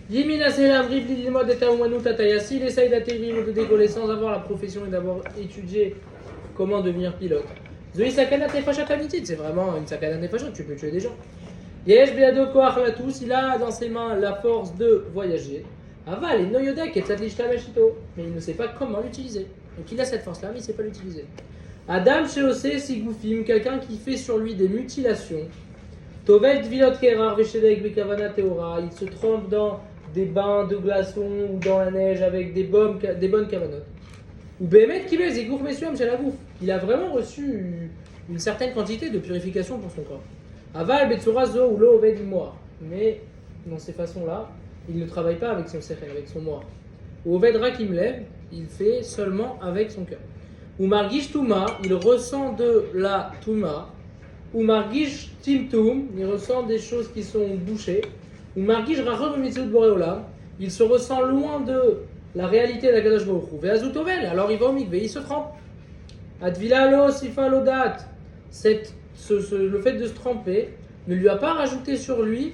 Yimina Selam, Ribli Limod et Taoumanou Tatayasi, il essaye d'atterrir ou de décoller sans avoir la profession et d'avoir étudié comment devenir pilote. Zoi Sakana Tefachat Amitit, c'est vraiment une Sakana Tefachat, tu peux tuer des gens. Yesh Beado Koach Latus, il a dans ses mains la force de voyager. Aval et Noyodak et Tzadlishta Meshito, mais il ne sait pas comment l'utiliser. Donc il a cette force-là, mais il ne sait pas l'utiliser. Adam Sheose Sigoufim, quelqu'un qui fait sur lui des mutilations. Tovel Dvilot Kerar Veshedek Bekavana Teora, il se trompe dans des bains de glaçons ou dans la neige avec des bonnes cavanotes. Ou Behemet Kibel Zigour Mesuam Shalavouf, il a vraiment reçu une certaine quantité de purification pour son corps. Aval Betsura Zo ou Lo Oved Moar, mais dans ces façons-là, il ne travaille pas avec son sechel, avec son moir. Ou Oved Rakimlev, il fait seulement avec son cœur. Ou Margish Touma, il ressent de la Touma. Ou Margish Timtum, il ressent des choses qui sont bouchées. Ou Margish Rachor Mitzvot Boréolam, il se ressent loin de la réalité de la Kadosh Baruch Hu. Ve'azutovel, alors il va au mikvé, il se trempe. Advila lo sifa lodat, le fait de se tremper ne lui a pas rajouté sur lui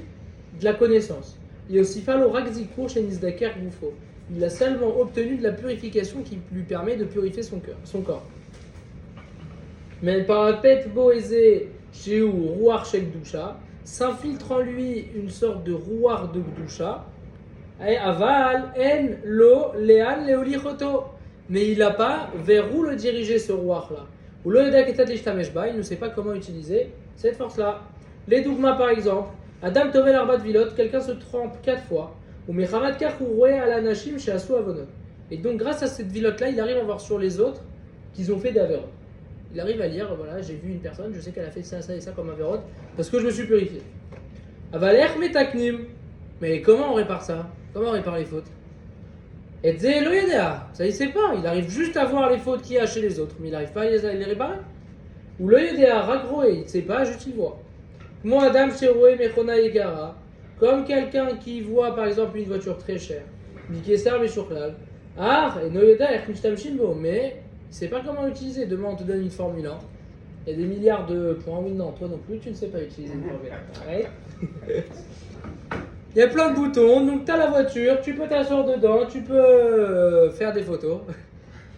de la connaissance. Et aussi falo rakzikur chez Nizdaker Goufo. Il a seulement obtenu de la purification qui lui permet de purifier son corps. Mais par la tête boézé chez Rouar Shel Gdusha, s'infiltre en lui une sorte de rouar de Gdusha. Aval en lo leal leolichoto. Mais il n'a pas vers où le diriger ce rouar-là. Ou le Daketat Lishtameshba, il ne sait pas comment utiliser cette force-là. Les Dougma par exemple. Adam Tovel Arbat Vilot, quelqu'un se trempe 4 fois. Ou Mechamad Kachouroué ala Nashim chez Asou Avonot. Et donc, grâce à cette vilote-là, il arrive à voir sur les autres qu'ils ont fait des avérotes. Il arrive à lire, voilà, j'ai vu une personne, je sais qu'elle a fait ça, ça et ça comme avérote, parce que je me suis purifié. Avaler Metaknim. Mais comment on répare ça? Comment on répare les fautes? Et Zéloyedea, ça il sait pas, il arrive juste à voir les fautes qu'il y a chez les autres, mais il n'arrive pas à les réparer. Ou l'Oyedea, Ragroé, il ne sait pas, juste il voit. Moi, Adam Sheroué Mechona Yegara, comme quelqu'un qui voit par exemple une voiture très chère, Mikesar Meshurklal, et Noyeda Erkmishtam Shimbo, mais il ne sait pas comment l'utiliser. Demain on te donne une Formule 1, il y a des milliards de points, oui, non, toi non plus, tu ne sais pas utiliser une Formule 1. Ouais. Il y a plein de boutons, donc tu as la voiture, tu peux t'asseoir dedans, tu peux faire des photos,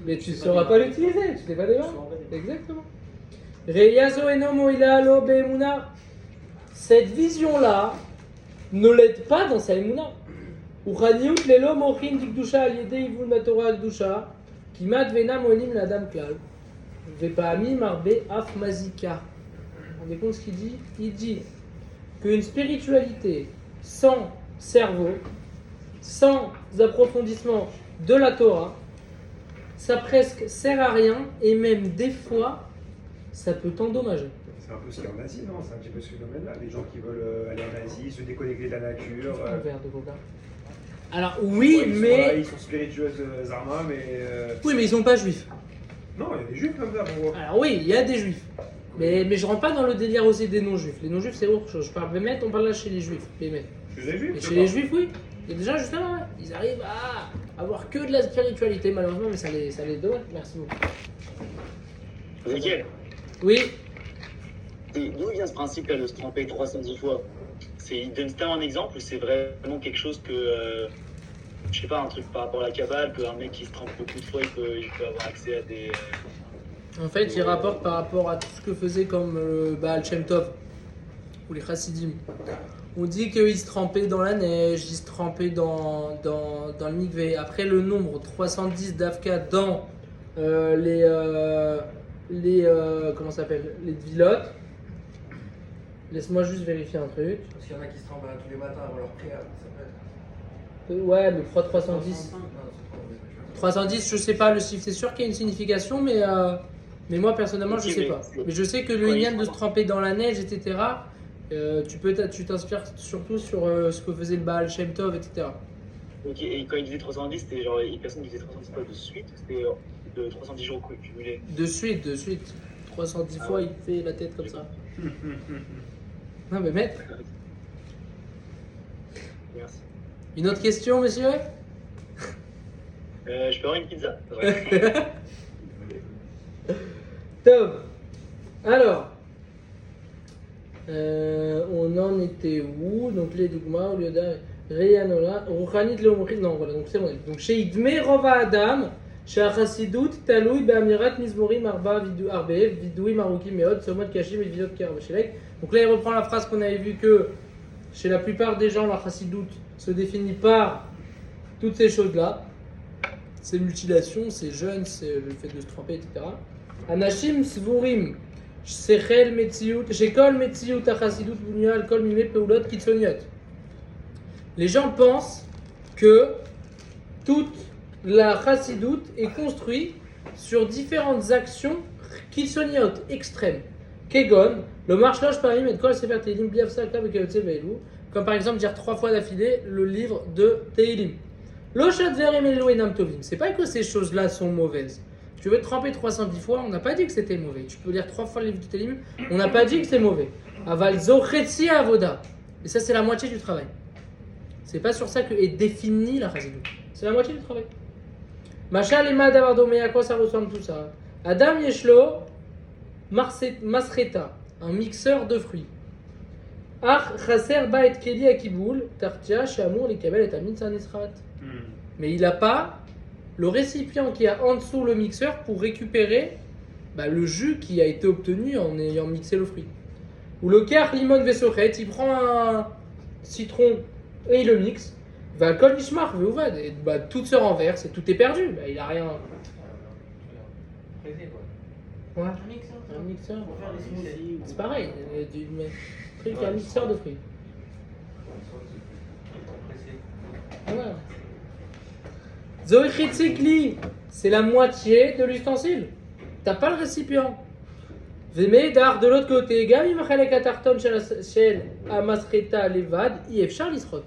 mais tu ne sauras pas l'utiliser, tu n'es pas dedans. Exactement. Reyazo Enomo Ilalo Beemuna. Cette vision-là ne l'aide pas dans sa émouna. Uchaniut lelo mochin dikdusha al yedei ivun batora al dusha kimat vena monim l'adam klal vepami marbe af mazika. On est compte ce qu'il dit? Il dit qu'une spiritualité sans cerveau, sans approfondissement de la Torah, ça presque sert à rien et même des fois ça peut t'endommager. C'est un peu ce qu'il y a en Asie, non? C'est un petit peu ce phénomène-là. Les gens qui veulent aller en Asie, se déconnecter de la nature. Un verre de coca. Alors oui, ouais, mais... Ils sont spiritueux, Zarma, mais... Oui, mais ils sont pas juifs. Non, il y a des juifs comme ça pour voir. Alors oui, il y a des juifs. Mais je rentre pas dans le délire aussi des non-juifs. Les non-juifs, c'est autre chose. Je parle Bémet, on parle là chez les juifs. Bémet. Chez les juifs? Et chez les juifs, oui. Il y a des gens, justement, ouais, ils arrivent à avoir que de la spiritualité, malheureusement, mais ça les donne. Merci beaucoup. Nickel. Oui. Et d'où vient ce principe là de se tromper 310 fois? Il donne ça un exemple ou c'est vraiment quelque chose que, je sais pas, un truc par rapport à la Kabbale, qu'un mec qui se trompe beaucoup de fois, il peut avoir accès à des... En fait, il rapporte par rapport à tout ce que faisait comme Baal Shem Tov ou les Chassidim. On dit qu'ils se trempaient dans la neige, ils se trempaient dans le mikvé. Après le nombre 310 d'Afka dans les comment ça s'appelle, les vilotes. Laisse-moi juste vérifier un truc. Parce qu'il y en a qui se trempent tous les matins avant leur prière, ça peut être. Ouais, mais 310. 310, je sais pas le chiffre, c'est sûr qu'il y a une signification, mais moi personnellement je sais pas. Mais je sais que le lien de se tremper dans la neige, etc. Tu t'inspires surtout sur ce que faisait le Baal Shem Tov, etc. Ok, et quand il disait 310, c'était genre une personne qui faisait 310 fois de suite ou c'était de 310 jours cumulés? De suite. 310 fois, il fait la tête comme ça. Non mais maître. Merci. Une autre question, monsieur? Je peux avoir une pizza? Ouais. Top. Alors, on en était où? Donc les Dougma, au lieu d'un Reyanola, Rouchanit Leomrit. Non, voilà, donc c'est bon. Donc chez Idme Rova Adam, chez Achasidut, Taloui, Beamirat, Mizmorim, Arba, Arbev, Vidoui, Marouki, Meod, Somot, Kashim et Vidot Kervachelek. Donc là, il reprend la phrase qu'on avait vue que chez la plupart des gens, la Chassidut se définit par toutes ces choses-là. C'est mutilation, c'est jeûne, c'est le fait de se tromper, etc. Anashim Svurim, Sechel Metziut, Shekol Metziut, Achasidut, Bunyal, Kol Mime, Peulot, Kitsoniot. Les gens pensent que toute la Chassidut est construite sur différentes actions Kitsoniot, extrêmes. Kegon, le marche-loge parim et Kol Sefer Teilim, Biavsa, Kab et Kayotse Veilou. Comme par exemple dire 3 fois d'affilée le livre de Teilim. C'est pas que ces choses-là sont mauvaises. Tu veux te tremper 310 fois, on n'a pas dit que c'était mauvais. Tu peux lire 3 fois le livre de Télim, on n'a pas dit que c'est mauvais. Aval Zochetsi Avoda. Et ça, c'est la moitié du travail. C'est pas sur ça que est définie la Chassidut. C'est la moitié du travail. Machal et Madavardo, mais à quoi ça ressemble tout ça? Adam Yeshlo, Masreta, un mixeur de fruits. Ach Chaser Baet Keli Akiboul, Tartia, Shamour, Likabel et Amin Sanisrat. Mais il n'a pas le récipient qui a en dessous le mixeur pour récupérer le jus qui a été obtenu en ayant mixé le fruit. Ou le car limon vesochet, il prend un citron et il le mixe. Va kol nishmar veuvad, et tout se renverse et tout est perdu. Il a rien. Ouais. Un mixeur. Pour faire des smoothies. C'est pareil. Un mixeur de fruits. Voilà. Zoichitsikli, c'est la moitié de l'ustensile. T'as pas le récipient. Vemedar de l'autre côté, Gami Machalek Atarton Shel Amasreta Levad, Ifchar Lisrot.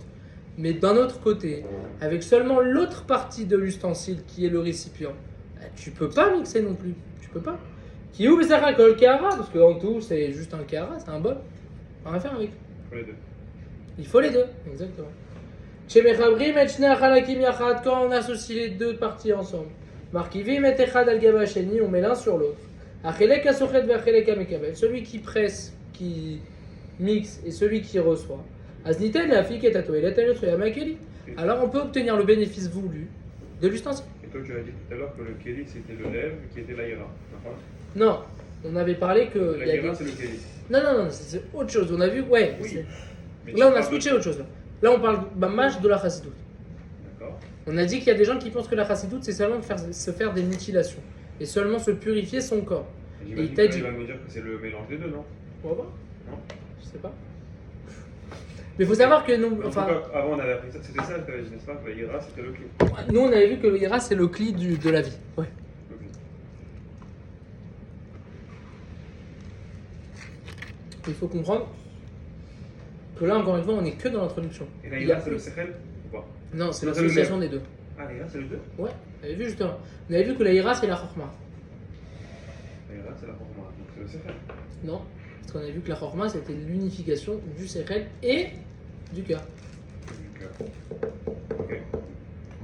Mais d'un autre côté, avec seulement l'autre partie de l'ustensile qui est le récipient, tu peux pas mixer non plus. Tu peux pas. Qui ouvre ça kol kehara, parce qu'en tout c'est juste un kehara, c'est un bol. On va faire avec. Pour les deux. Il faut les deux, exactement. Quand on associe les deux parties ensemble, on met l'un sur l'autre. Celui qui presse, qui mixe et celui qui reçoit. Alors on peut obtenir le bénéfice voulu de l'ustensile. Et toi, tu as dit tout à l'heure que le kéli c'était le lève qui était l'Aïra. Non, on avait parlé que. L'Aïra c'est le kéli. Non, c'est autre chose. On a vu, ouais. Oui. Là, on a switché autre chose. Là, on parle mâche de la Chassidut. D'accord. On a dit qu'il y a des gens qui pensent que la Chassidut, c'est seulement se faire des mutilations et seulement se purifier son corps. Et il t'a dit. Il va me dire que c'est le mélange des deux, non? On va voir. Non. Je sais pas. Mais il faut savoir que nous. En tout cas, avant, on avait appris ça. C'était ça, n'est-ce pas? Que l'Aïra c'était le clé. Nous, on avait vu que le Hira, c'est le cli de la vie. Ouais. Ok. Il faut comprendre que là, encore une fois, on n'est que dans l'introduction. Et Il y l'Aïra a- c'est le Sechel ou pas? Non, c'est C'est le l'association même. des deux. Ah, l'Aïra c'est le deux? Ouais, on avait vu justement. On avait vu que la Hira, c'est la Chorma. L'Aïra c'est la Chorma, donc c'est le Sechel. Non, parce qu'on avait vu que la Chorma, c'était l'unification du Sechel et du cœur. Ok.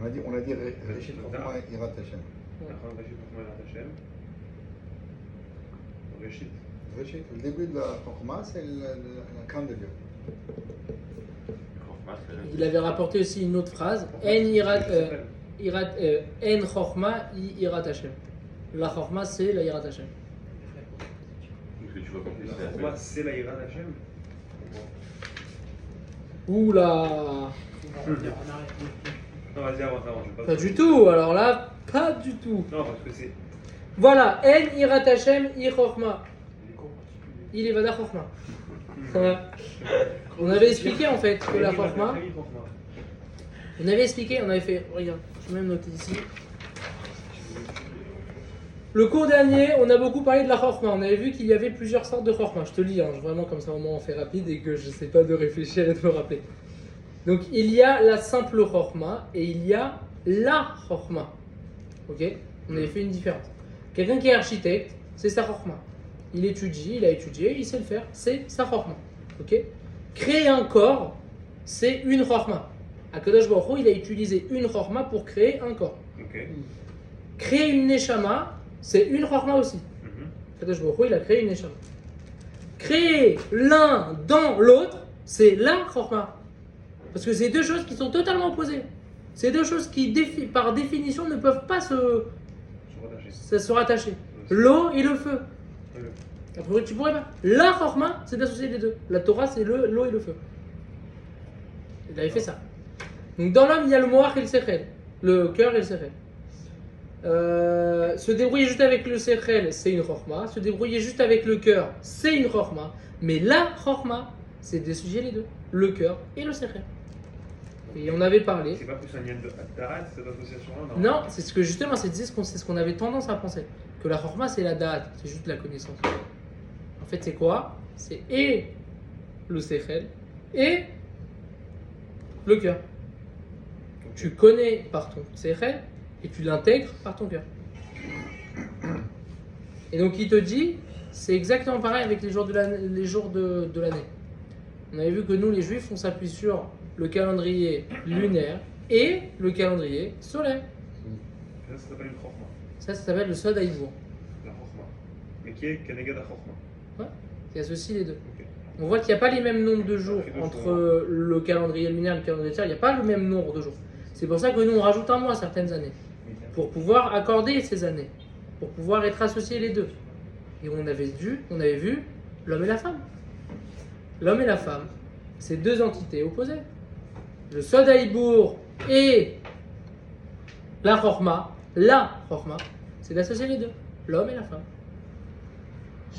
On a dit Réchit Chokma et Irat Hashem. D'accord, Rachid Chokma et Hachem. Rachid. Réchit, le début de la Chokma, c'est la crainte de Dieu. Il avait rapporté aussi une autre phrase En Chorma Irat Hashem. La Chorma, c'est la Irat Hashem. Parce que tu vois La c'est Chorma c'est l'Aïra d'Hachem. Oula. Non, vas-y, avance, je vais Pas du tout, alors là, pas du tout. Non, parce que c'est. Voilà, En Irat Hashem I Chorma. Il est Vada Chorma. On avait expliqué en fait que la Chorma. On avait expliqué, on avait fait. Regarde, je vais même noter ici. Le cours dernier, on a beaucoup parlé de la Chorma. On avait vu qu'il y avait plusieurs sortes de Chorma. Je te lis, vraiment comme ça au moins on fait rapide et que je ne sais pas de réfléchir et de me rappeler. Donc il y a la simple Chorma et il y a la Chorma. Ok? On avait fait une différence. Quelqu'un qui est architecte, c'est sa Chorma. Il étudie, il a étudié, il sait le faire, c'est sa Chorma. Ok? Créer un corps, c'est une Chorma. Akadosh Baruch Hu, il a utilisé une chorma pour créer un corps. Ok. Créer une neshama, c'est une chorma aussi. Mhm. Akadosh Baruch Hu, il a créé une neshama. Créer l'un dans l'autre, c'est la chorma. Parce que c'est deux choses qui sont totalement opposées. C'est deux choses qui, par définition, ne peuvent pas se rattacher. L'eau et le feu. Après, tu pourrais pas. La chorma, c'est d'associer les deux. La Torah, c'est l'eau et le feu. Il avait fait ça. Donc dans l'homme, il y a le moach et le sechel. Le cœur et le sechel. Se débrouiller juste avec le sechel, c'est une chorma. Se débrouiller juste avec le cœur, c'est une chorma. Mais la chorma, c'est d'associer les deux. Le cœur et le sechel. Et on avait parlé. C'est pas plus un lien de Da'at, cette association-là? Non, c'est ce que justement, c'est ce qu'on avait tendance à penser. Que la chorma, c'est la da'at, c'est juste la connaissance. En fait, c'est quoi? C'est et le sechel et le cœur. Tu connais par ton sechel et tu l'intègres par ton cœur. Et donc, il te dit, c'est exactement pareil avec les jours de l'année. On avait vu que nous, les juifs, on s'appuie sur le calendrier lunaire et le calendrier solaire. Ça s'appelle une chorma. Ça s'appelle le Sod Haïbour, La chorma. Mais qui est Kenegad chorma? qui associe les deux. Ok. On voit qu'il n'y a pas les mêmes nombres de jours Après, entre le calendrier lunaire et le calendrier solaire. Il n'y a pas le même nombre de jours. C'est pour ça que nous, on rajoute un mois certaines années, pour pouvoir accorder ces années, pour pouvoir être associés les deux. Et on avait vu l'homme et la femme. L'homme et la femme, c'est deux entités opposées. Le Sod Haïbour et la Chorma, c'est d'associer les deux, l'homme et la femme.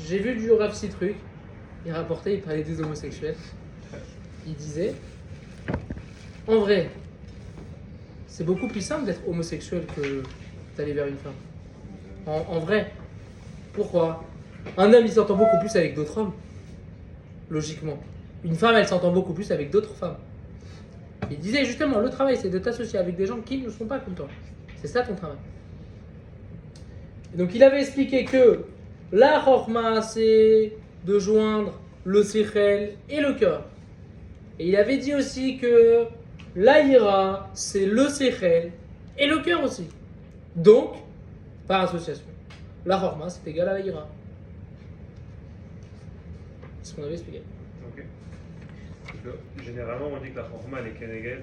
J'ai vu du Rav Citruc, il rapportait, il parlait des homosexuels. Il disait, en vrai, c'est beaucoup plus simple d'être homosexuel que d'aller vers une femme. En vrai. Pourquoi? Un homme, il s'entend beaucoup plus avec d'autres hommes, logiquement. Une femme, elle s'entend beaucoup plus avec d'autres femmes. Il disait justement, le travail, c'est de t'associer avec des gens qui ne sont pas comme toi. C'est ça ton travail. Et donc, il avait expliqué que la chorma, c'est de joindre le sechel et le cœur. Et il avait dit aussi que la ira, c'est le sechel et le cœur aussi. Donc, par association, la chorma, c'est égal à la ira. C'est ce qu'on avait expliqué. Ok. Donc, généralement, on dit que la chorma, elle est Kenegad.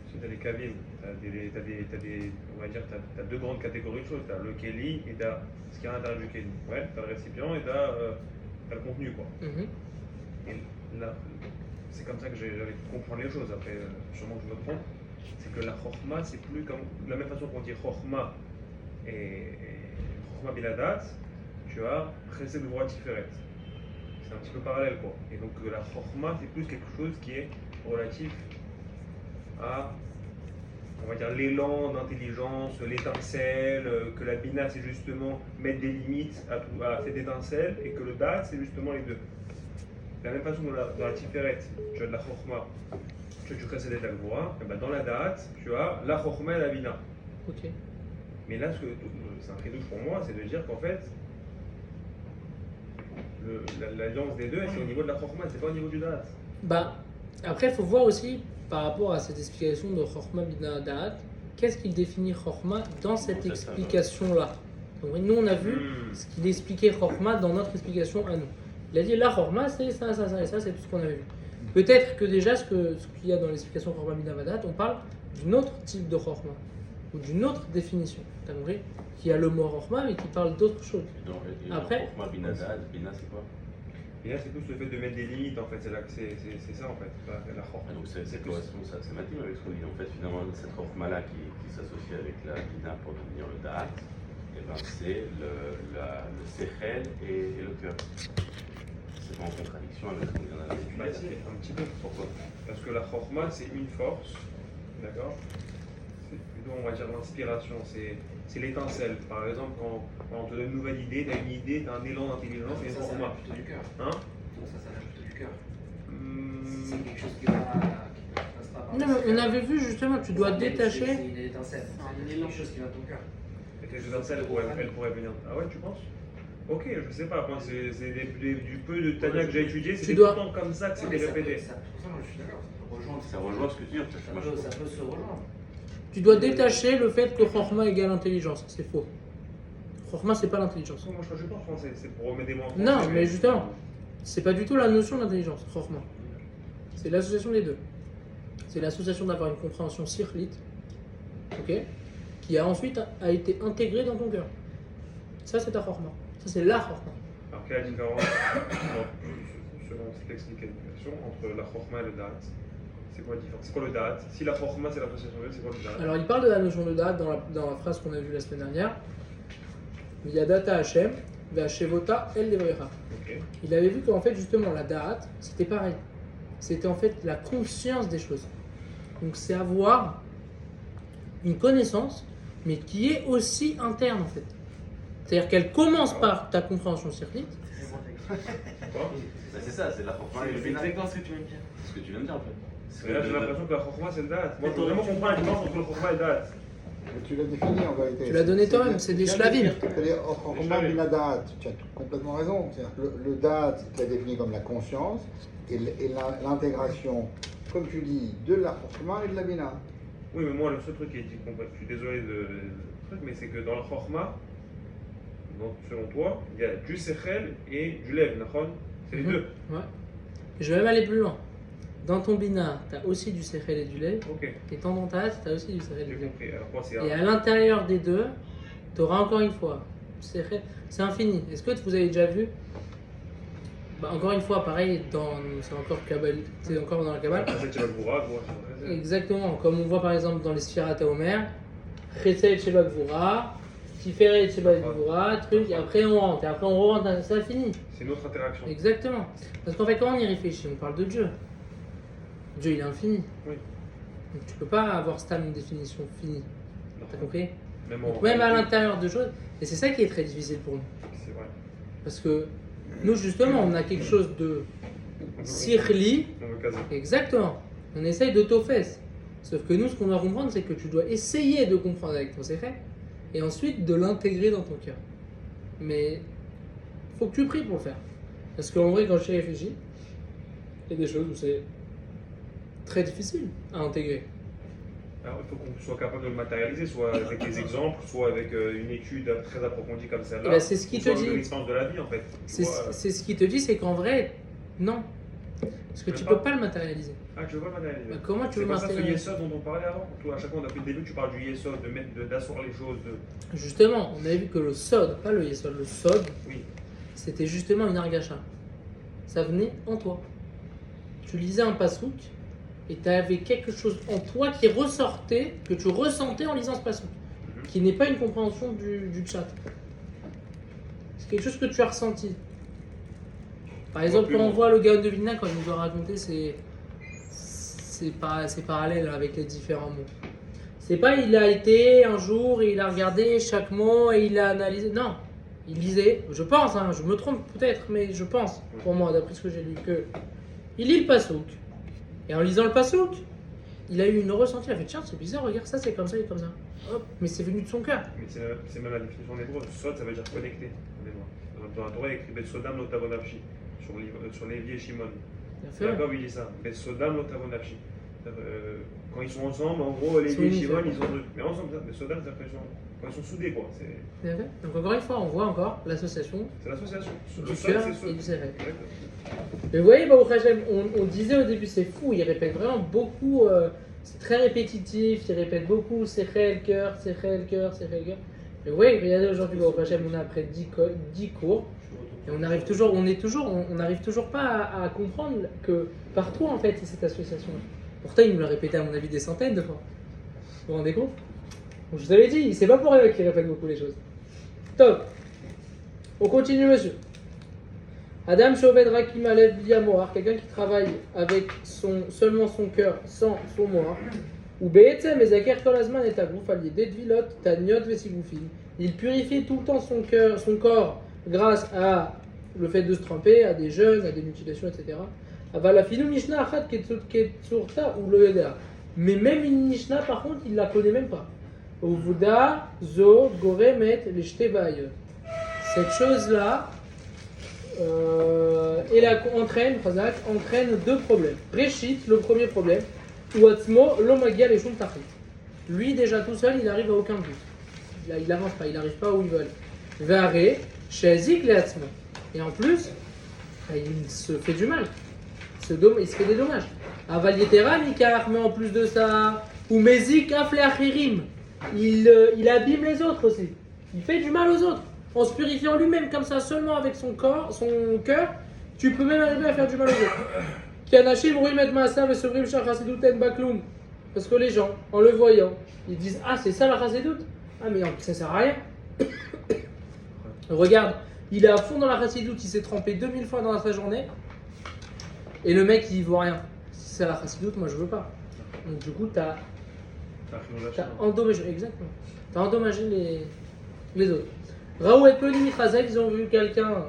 Tu as les kavim. On va dire, tu as deux grandes catégories de choses. Tu as le keli et tu as ce qui est à l'intérieur du keli. Ouais, tu as le récipient et tu as le contenu, quoi. Et là, c'est comme ça que j'avais compris les choses. Après, sûrement que je me trompe. C'est que la chorma, c'est plus comme. De la même façon qu'on dit chorma et chorma biladat, tu as chesed gvura tiferet. C'est un petit peu parallèle, quoi. Et donc la chorma, c'est plus quelque chose qui est relatif à, on va dire, l'élan d'intelligence, l'étincelle, que la bina, c'est justement mettre des limites à cette étincelle, et que le dat, c'est justement les deux. De la même façon, dans la tiferet, tu as de la chorma, tu as du chesed et gvura, et ben dans la dat, tu as la chorma et la bina. Ok. Mais là, c'est un tridouche pour moi, c'est de dire qu'en fait, l'alliance des deux, c'est au niveau de la chorma, c'est pas au niveau du da'at. Bah, après, il faut voir aussi, par rapport à cette explication de chorma bina da'at, qu'est-ce qu'il définit chorma dans cette explication-là. Donc, nous, on a vu ce qu'il expliquait chorma dans notre explication à nous. Il a dit la chorma, c'est ça, ça, ça et ça, c'est tout ce qu'on avait vu. Peut-être que déjà, ce qu'il y a dans l'explication chorma bina da'at, on parle d'un autre type de chorma, ou d'une autre définition. T'as compris? Qui a le mot chorma, mais qui parle d'autre chose. Après, Bina, c'est quoi? Et là, c'est plus le fait de mettre des limites, en fait, c'est ça, en fait, la chorma. Donc ça correspond, ça m'intime avec ce qu'on dit. En fait, finalement, cette chorma-là qui s'associe avec la bina pour devenir le da'at, eh ben, c'est le sechel et le cœur. C'est pas en contradiction avec ce qu'on vient d'étudier. Bah, si, un petit peu. Pourquoi? Parce que la chorma, c'est une force, d'accord? C'est plutôt, on va dire, l'inspiration, c'est l'étincelle. Par exemple, quand on te donne une nouvelle idée, tu as une idée, tu as un élan d'intelligence et une Ça chorma. vient plutôt du cœur. Hein? Ça vient plutôt du cœur. Hmm. C'est quelque chose qui passe pas par non, mais on avait vu justement, tu dois détacher. C'est une étincelle. C'est quelque chose qui vient de ton cœur. Et tes étincelles, elle pourrait venir. Ah ouais, tu penses? Ok, je sais pas, moi, c'est du peu de Tania que j'ai étudié, c'est tout le temps comme ça que c'était répété. C'est pour ça que moi je suis d'accord. rejoindre. Ça rejoint ce que tu dis. Ça peut se rejoindre. Tu dois détacher le fait que Chorma égale intelligence. C'est faux. Chorma, c'est pas l'intelligence. Moi, je ne pas en français, c'est pour remettre des mots en français. Non, mais justement, c'est pas du tout la notion d'intelligence, Chorma. C'est l'association des deux. C'est l'association d'avoir une compréhension sirlite, ok, qui a ensuite a été intégrée dans ton cœur. Ça, c'est ta Chorma. Ça, c'est la Chorma. Alors, quelle est la différence, selon cette explication, entre la Chorma et le Da'at? C'est quoi la différence? C'est quoi le Da'at? Si la Chorma, c'est l'association des deux, c'est quoi le Da'at? Alors, il parle de la notion de Da'at dans la phrase qu'on a vue la semaine dernière. Yadata Hashem, Ve'ashevota El Devrecha. Ok. Il avait vu qu'en fait, justement, la Da'at, c'était pareil. C'était en fait la conscience des choses. Donc, c'est avoir une connaissance, mais qui est aussi interne, en fait. C'est-à-dire qu'elle commence par ta compréhension circlite. Quoi? C'est ça, c'est la Chorma et le Bina. exactement ce que tu viens de dire. Ce que tu viens de dire en fait. Mais là, j'ai l'impression que la Chorma, c'est le Da'at. Moi, je veux vraiment comprendre la différence entre le Chorma et le Da'at. Mais tu l'as défini en vérité. Tu l'as donné toi-même, c'est des shlavim. C'est-à-dire, Chorma bin Da'at, tu as complètement raison. C'est-à-dire que le Da'at, tu l'as défini comme la conscience et l'intégration, comme tu dis, de la Chorma et de la Bina. Oui, mais moi, le seul truc qui est dit, je suis désolé de truc, mais c'est que dans la Chorma, donc, selon toi, il y a du Sechel et du Lev, Nachon? C'est les deux. Ouais. Je vais même aller plus loin. Dans ton bina, tu as aussi du sechel et du lait. Ok, Et dans ton tas, tu as aussi du sechel et j'ai du lait. compris. Alors, quoi, c'est Et à l'intérieur des deux, tu auras encore une fois. C'est infini. Est-ce que vous avez déjà vu encore une fois, pareil, c'est encore dans la Kabbale. Exactement. Comme on voit par exemple dans les Sfirat HaOmer, Chesed Sheba Gvura, Tiferet Sheba Gvura, truc, et après on rentre. Et après on rentre, ça finit. C'est notre interaction. Exactement. Parce qu'en fait, quand on y réfléchit, on parle de Dieu. Dieu, il est infini. Oui. Donc tu peux pas avoir cette définition finie. T'as compris? Donc, Même même à l'intérieur de choses. Et c'est ça qui est très difficile pour nous. C'est vrai. Parce que nous, justement, on a quelque chose de sirli. On veut caser. Exactement. On essaye de t'offesser. Sauf que nous, ce qu'on doit comprendre, c'est que tu dois essayer de comprendre avec ton secret et ensuite de l'intégrer dans ton cœur. Mais faut que tu pries pour le faire. Parce qu'en vrai, quand j'y réfléchis, il y a des choses où c'est très difficile à intégrer. Alors, il faut qu'on soit capable de le matérialiser, soit avec des exemples, soit avec une étude très approfondie comme Et celle-là. ben, c'est ce qui te soit avec dit. de l'expérience de la vie, en fait. Tu C'est vois, ce qui te dit, c'est qu'en vrai, non. Parce que Même tu pas. peux pas le matérialiser. Ah, tu veux pas le matérialiser. Bah, comment tu C'est veux pas ça ce matérialiser? yesod dont on parlait avant. Toi, à chaque fois, depuis le début, tu parles du yesod, d'asseoir les choses. Justement, on avait vu que le sod, pas le yesod, le sod, Oui. c'était justement une argacha. Ça venait en toi. Tu lisais un pasouk et tu avais quelque chose en toi qui ressortait, que tu ressentais en lisant ce pasouk, qui n'est pas une compréhension du chat. C'est quelque chose que tu as ressenti. Par exemple, quand on voit le Gaon de Vilna, quand il nous doit raconter c'est parallèle avec les différents mots. C'est pas il a été un jour et il a regardé chaque mot et il a analysé. Non, il lisait, je pense, hein, je me trompe peut-être, mais je pense, pour moi, d'après ce que j'ai lu, que il lit le pasouk. Et en lisant le pasouk, il a eu une ressenti, il a fait tiens, c'est bizarre, regarde ça, c'est comme ça et comme ça. Hop, mais c'est venu de son cœur. Mais c'est même la définition en hébreu. Sod, ça veut dire connecté en hébreu. Dans la Torah, il y a écrit Besodam lo tavonafshi sur Lévi et Shimon. Il a fait, D'accord, il dit ça. Besodam lo tavonafshi. Quand ils sont ensemble, en gros, Lévi et Shimon, ils sont mais ensemble. Besodam, c'est quand ils sont soudés, quoi. il a fait. Donc encore une fois, on voit encore l'association C'est l'association. du Le sod, cœur c'est et sod. du cerveau. Exactement. Mais vous voyez, Baruch Hashem, on disait au début, c'est fou, il répète vraiment beaucoup, c'est très répétitif, il répète beaucoup, Sechel, cœur, Sechel, cœur, Sechel, cœur. Mais vous voyez, regardez aujourd'hui, Baruch Hashem, on a après 10 cours, et on arrive toujours pas à comprendre que partout, en fait, c'est cette association. Pourtant, il nous l'a répété, à mon avis, des centaines de fois. Vous vous rendez compte? Donc, je vous avais dit, c'est pas pour rien qu'il répète beaucoup les choses. Top. On continue, monsieur. Adam Shoved Rakim Alev via Moar, quelqu'un qui travaille avec seulement son cœur, sans son Moar. Ou Be'etzem Ezaker Kolazman et Tagouf, allié d'Edvilot, Taniot Vesigoufin. Il purifie tout le temps son corps grâce à le fait de se tremper, à des jeûnes, à des mutilations, etc. Avalafinu Mishnah Achat Ketsurta ou le Eda. Mais même une Mishnah, par contre, il la connaît même pas. Uvuda Zo Goremet les Shtebayot. Cette chose-là et entraîne deux problèmes. Réchit, le premier problème, ou Atzmo, l'omagia les tachit. Lui, déjà tout seul, il n'arrive à aucun but. Il n'avance pas, il n'arrive pas où il veut aller. Vare, Shezik les Atzmo. Et en plus, il se fait du mal. Il se fait des dommages. Aval Yetera, Mikar, mais en plus de ça, ou Mezik Afle Achirim. Il abîme les autres aussi. Il fait du mal aux autres. En se purifiant lui-même comme ça, seulement avec son corps, son cœur, tu peux même arriver à faire du mal aux autres. Kianashim Ruimet Maasav et Sovrim Shach Hasiduten Bakloum. Parce que les gens, en le voyant, ils disent ah, c'est ça la Hasidut. Ah, mais non, ça sert à rien. Regarde, il est à fond dans la Hasidut, il s'est trempé 2000 fois dans sa journée. Et le mec, il voit rien. Si c'est la Hasidut, moi je veux pas. Donc, du coup, t'as endommagé, exactement. T'as endommagé les autres. Raoult et Peli Mitrased, ils ont vu quelqu'un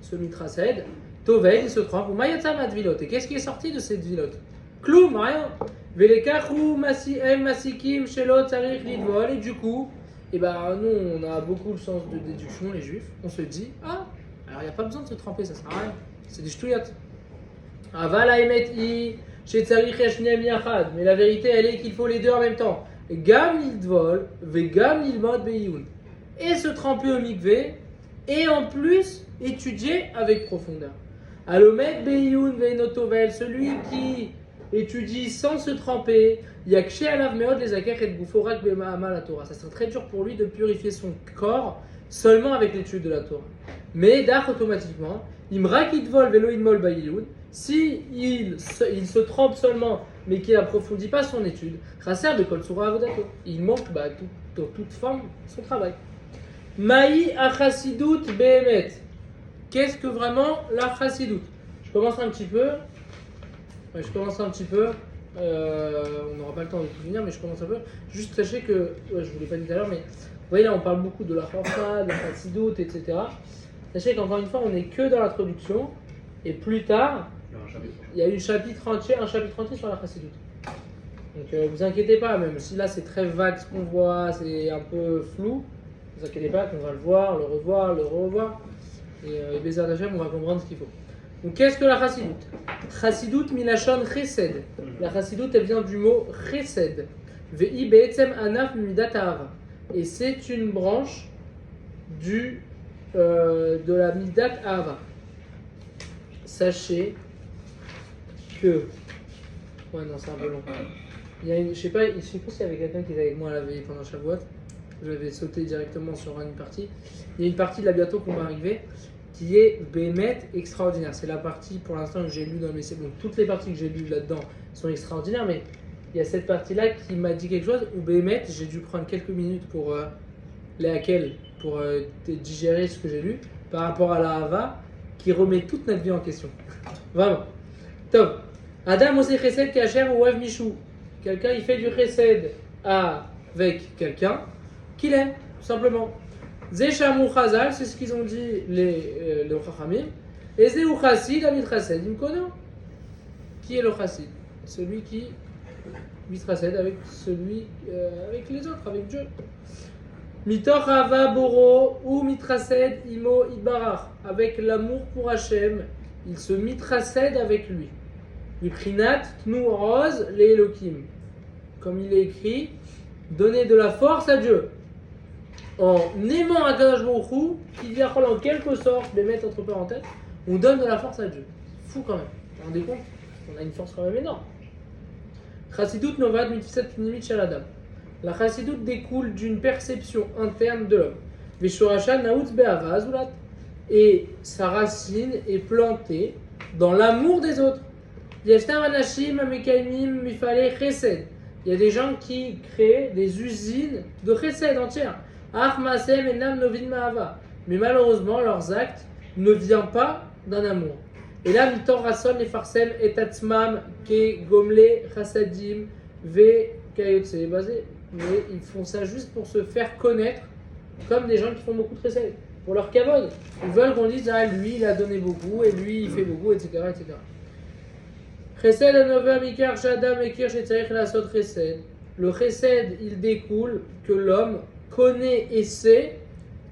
se Mitrased. Toved, il se trompe. Ou Mayatzam Advilot. Et qu'est-ce qui est sorti de cette vilote? Kloum, rien. Velekachou Masikim Shelot Tsarich Lidvol. Et du coup, nous, on a beaucoup le sens de déduction, les juifs. On se dit, ah, alors il n'y a pas besoin de se tremper, ça sert à rien. C'est des ch'touillat. Avala Emet I. Chez Tsarich Yashnem Yachad. Mais la vérité, elle est qu'il faut les deux en même temps. Gam Lidvol, Vegam Lilmod Beyoun. Et se tremper au mikvé, et en plus étudier avec profondeur. Alomet Beyoun Veinotovel, celui qui étudie sans se tremper, Yakshe Alav Meod les Akech et Gouforak Bemahama la Torah. Ça serait très dur pour lui de purifier son corps seulement avec l'étude de la Torah. Mais d'ach automatiquement, Imrak Idvol Velo Inmol Bayoun, si il se trempe seulement, mais qu'il n'approfondit pas son étude, Chasser de Kol Surah Avodato, il manque toute forme son travail. Maï Achasidut Behemet. Qu'est-ce que vraiment la Chasidut? Je commence un petit peu. On n'aura pas le temps de tout finir, mais je commence un peu. Juste sachez que, je vous l'ai pas dit tout à l'heure, mais vous voyez là, on parle beaucoup de la Chorfa, de la Chasidut, etc. Sachez qu'encore une fois, on n'est que dans l'introduction, et plus tard, il y a eu un chapitre entier sur la Chasidut. Donc vous inquiétez pas, même si là c'est très vague ce qu'on voit, c'est un peu flou. Ne vous inquiétez pas qu'on va le voir, le revoir. Et Bézard Hachem, on va comprendre ce qu'il faut. Donc qu'est-ce que la Chassidut? Chassidut milachon chesed. La Chassidut, elle vient du mot chesed. Ve'i be'etzem anaf midat ha'ava. Et c'est une branche de la midat ha'ava. Sachez que... Ouais, non, c'est un peu long. Je sais pas s'il y avait quelqu'un qui était avec moi à la veille pendant Shavuot. Je vais sauter directement sur une partie. Il y a une partie de la bientôt qu'on va arriver qui est Bémet extraordinaire. C'est la partie pour l'instant que j'ai lue dans mes séries. Donc toutes les parties que j'ai lues là-dedans sont extraordinaires, mais il y a cette partie-là qui m'a dit quelque chose où Bémet, j'ai dû prendre quelques minutes pour digérer ce que j'ai lu par rapport à la Hava qui remet toute notre vie en question. Vraiment. Top. Adam aussi chesed kacher ou ev michou. Quelqu'un il fait du chesed avec quelqu'un qu'il aime, tout simplement. Zeshamou Chazal, c'est ce qu'ils ont dit les Chachamim. Et Zéou Chassid, Amit Chassid, Imkono. Qui est le Chassid? Celui qui mitrased avec les autres, avec Dieu. Mitoch Hava Boro ou mitrased Imo Idbarach. Avec l'amour pour Hachem, il se mitrased avec lui. Miprinat Tnu Roz le Elokim. Comme il est écrit, donner de la force à Dieu. En aimant Akadosh Baruch Hu, qui vient en quelque sorte les mettre entre parenthèses, on donne de la force à Dieu. Fou quand même. Vous vous rendez compte? On a une force quand même énorme. Chassidut novad mitfset pnimit shel adam. La chassidut découle d'une perception interne de l'homme. Veshorasha nautz be'ava azulat. Et sa racine est plantée dans l'amour des autres. Yeshtam anashim amekaimim mifale chesed. Il y a des gens qui créent des usines de chesed entières. Mais malheureusement, leurs actes ne viennent pas d'un amour. Et là, Mitor Rasson et Farsem et Tatsmam, Ke Gomle, Chassadim, Ve Kayotse. Mais ils font ça juste pour se faire connaître comme des gens qui font beaucoup de chesed. Pour leur kavod. Ils veulent qu'on dise, ah, lui, il a donné beaucoup, et lui, il fait beaucoup, etc. etc. Chesed Anova Mikar Shadam Ekir Shetzarech Lasot Chesed. Le chesed, il découle que l'homme connaît et sait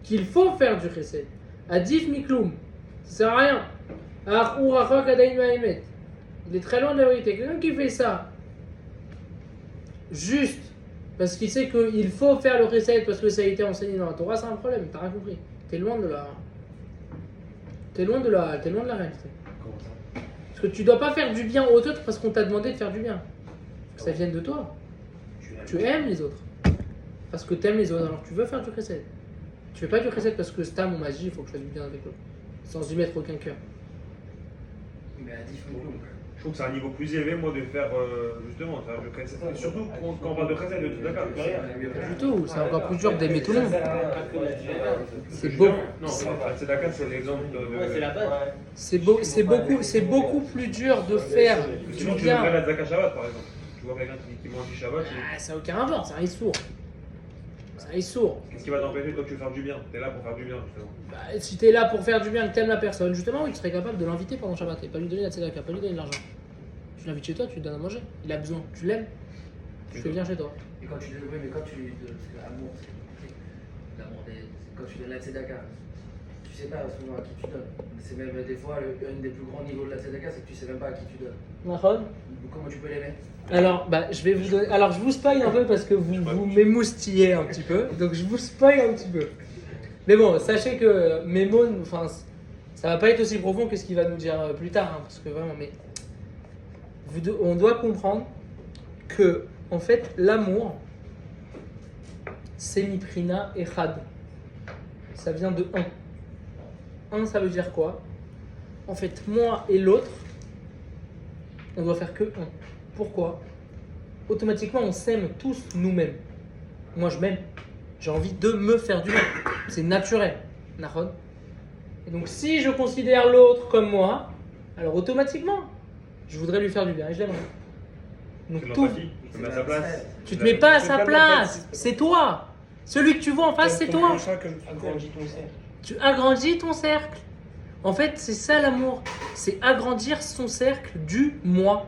qu'il faut faire du chesed. Adif mikloum, ça sert à rien. Il est très loin de la vérité. Quelqu'un qui fait ça, juste parce qu'il sait qu'il faut faire le chesed parce que ça a été enseigné dans la Torah, c'est un problème, t'as rien compris. T'es loin de la réalité. Comment ça? Parce que tu dois pas faire du bien aux autres parce qu'on t'a demandé de faire du bien. Faut que ça vienne de toi. Tu aimes les autres. Parce que tu aimes les autres, alors tu veux faire du chesed. Tu fais pas du chesed parce que Stam on m'a dit il faut que je fasse du bien avec l'autre. Sans y mettre aucun cœur. Mais à différents Je trouve que c'est un niveau plus élevé, moi, de faire justement, de faire du chesed. Et surtout quand on parle de chesed, de tout d'accord. Pas du tout, c'est encore plus dur d'aimer tout le monde. C'est beau. Non, c'est d'accord, c'est l'exemple de. C'est beaucoup plus dur de faire du Sinon, tu devrais bien. la Zaka Shabbat, par exemple. Tu vois quelqu'un qui mange du Shabbat, Ah, ça n'a aucun rapport, c'est un sourd. C'est un sourd. qu'est-ce qui va t'empêcher, toi, tu veux faire du bien? T'es là pour faire du bien, justement. Bah, si t'es là pour faire du bien, que t'aimes la personne, justement, oui, tu serais capable de l'inviter pendant Shabbat et pas lui donner la tzedaka, pas lui donner de l'argent. Tu l'invites chez toi, tu lui donnes à manger. Il a besoin, tu l'aimes, tu fais bien chez toi. Et quand tu lui oui, mais quand tu lui donnes l'amour, c'est compliqué. L'amour quand tu donnes la tzedaka, tu sais pas souvent à qui tu donnes. C'est même des fois un des plus grands niveaux de la tzedaka, c'est que tu sais même pas à qui tu donnes. Comment tu peux l'aimer? Alors, je vais vous donner. Alors, je vous spoil un peu parce que vous m'émoustillez un petit peu. Donc, je vous spoil un petit peu. Mais bon, sachez que mes mots, enfin, ça va pas être aussi profond que ce qu'il va nous dire plus tard. Hein, parce que vraiment, mais. On doit comprendre que, en fait, l'amour, c'est miprina et chad. Ça vient de un. Un, ça veut dire quoi? En fait, moi et l'autre, on doit faire que un. Pourquoi? Automatiquement, on s'aime tous nous-mêmes. Moi, je m'aime. J'ai envie de me faire du bien. C'est naturel. Nahon. Et donc, si je considère l'autre comme moi, alors automatiquement, je voudrais lui faire du bien et je l'aimerais. Donc, C'est de tout. l'empathie, tu te mets à sa place. Tu te mets pas à sa place. C'est toi. Celui que tu vois en face, c'est toi. Tu agrandis ton cercle. En fait, c'est ça l'amour. C'est agrandir son cercle du moi.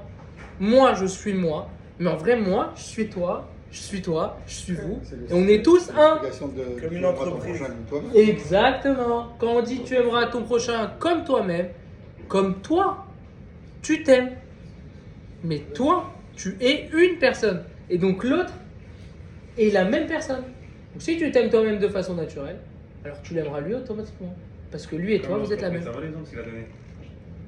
Moi, je suis moi. Mais en vrai, moi, je suis toi. Je suis toi. Je suis vous. Et on est tous un. Comme une entreprise. Exactement. Quand on dit tu aimeras ton prochain comme toi-même, comme toi, tu t'aimes. Mais toi, tu es une personne. Et donc l'autre est la même personne. Donc si tu t'aimes toi-même de façon naturelle, alors tu l'aimeras lui automatiquement. Parce que lui et toi, vous êtes la même. C'est un bon exemple qu'il a donné.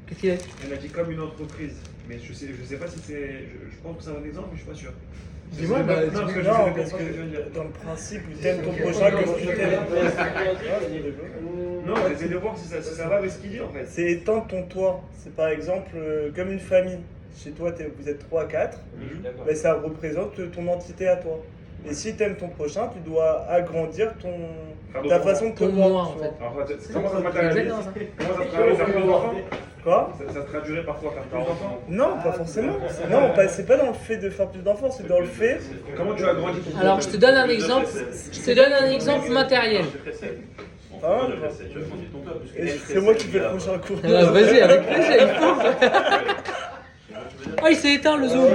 Qu'est-ce qu'il a dit? Elle a dit comme une entreprise. Mais je sais pas si c'est. Je pense que c'est un bon exemple, mais je suis pas sûr. Dis-moi, Non, bah, parce que je Non, sais pas parce ce que je veux dire. que dans le principe, t'aimes ton prochain comme tu t'aimes. Non, j'essaie de voir si ça va avec ce qu'il dit en fait. C'est étendre ton toit. C'est par exemple comme une famille. Chez toi, vous êtes 3, 4. Ben, ça représente ton entité à toi. Et si tu aimes ton prochain, tu dois agrandir ta façon de te Ton voir. moi, en tu vois. fait. Alors, comment ça se matérialise? Exactement ça. Comment ça se traduit? Faire plus d'enfants? Quoi? Ça se traduirait parfois faire plus d'enfants? Non, pas forcément. Non, c'est pas dans le fait de faire plus d'enfants, c'est dans le fait. Comment tu agrandis ton Alors, je te donne un exemple. Je te donne un exemple matériel. Ah, ouais, et c'est moi qui fais le prochain cours. Ah, vas-y, avec plaisir, il faut. Ah, il s'est éteint le zoom.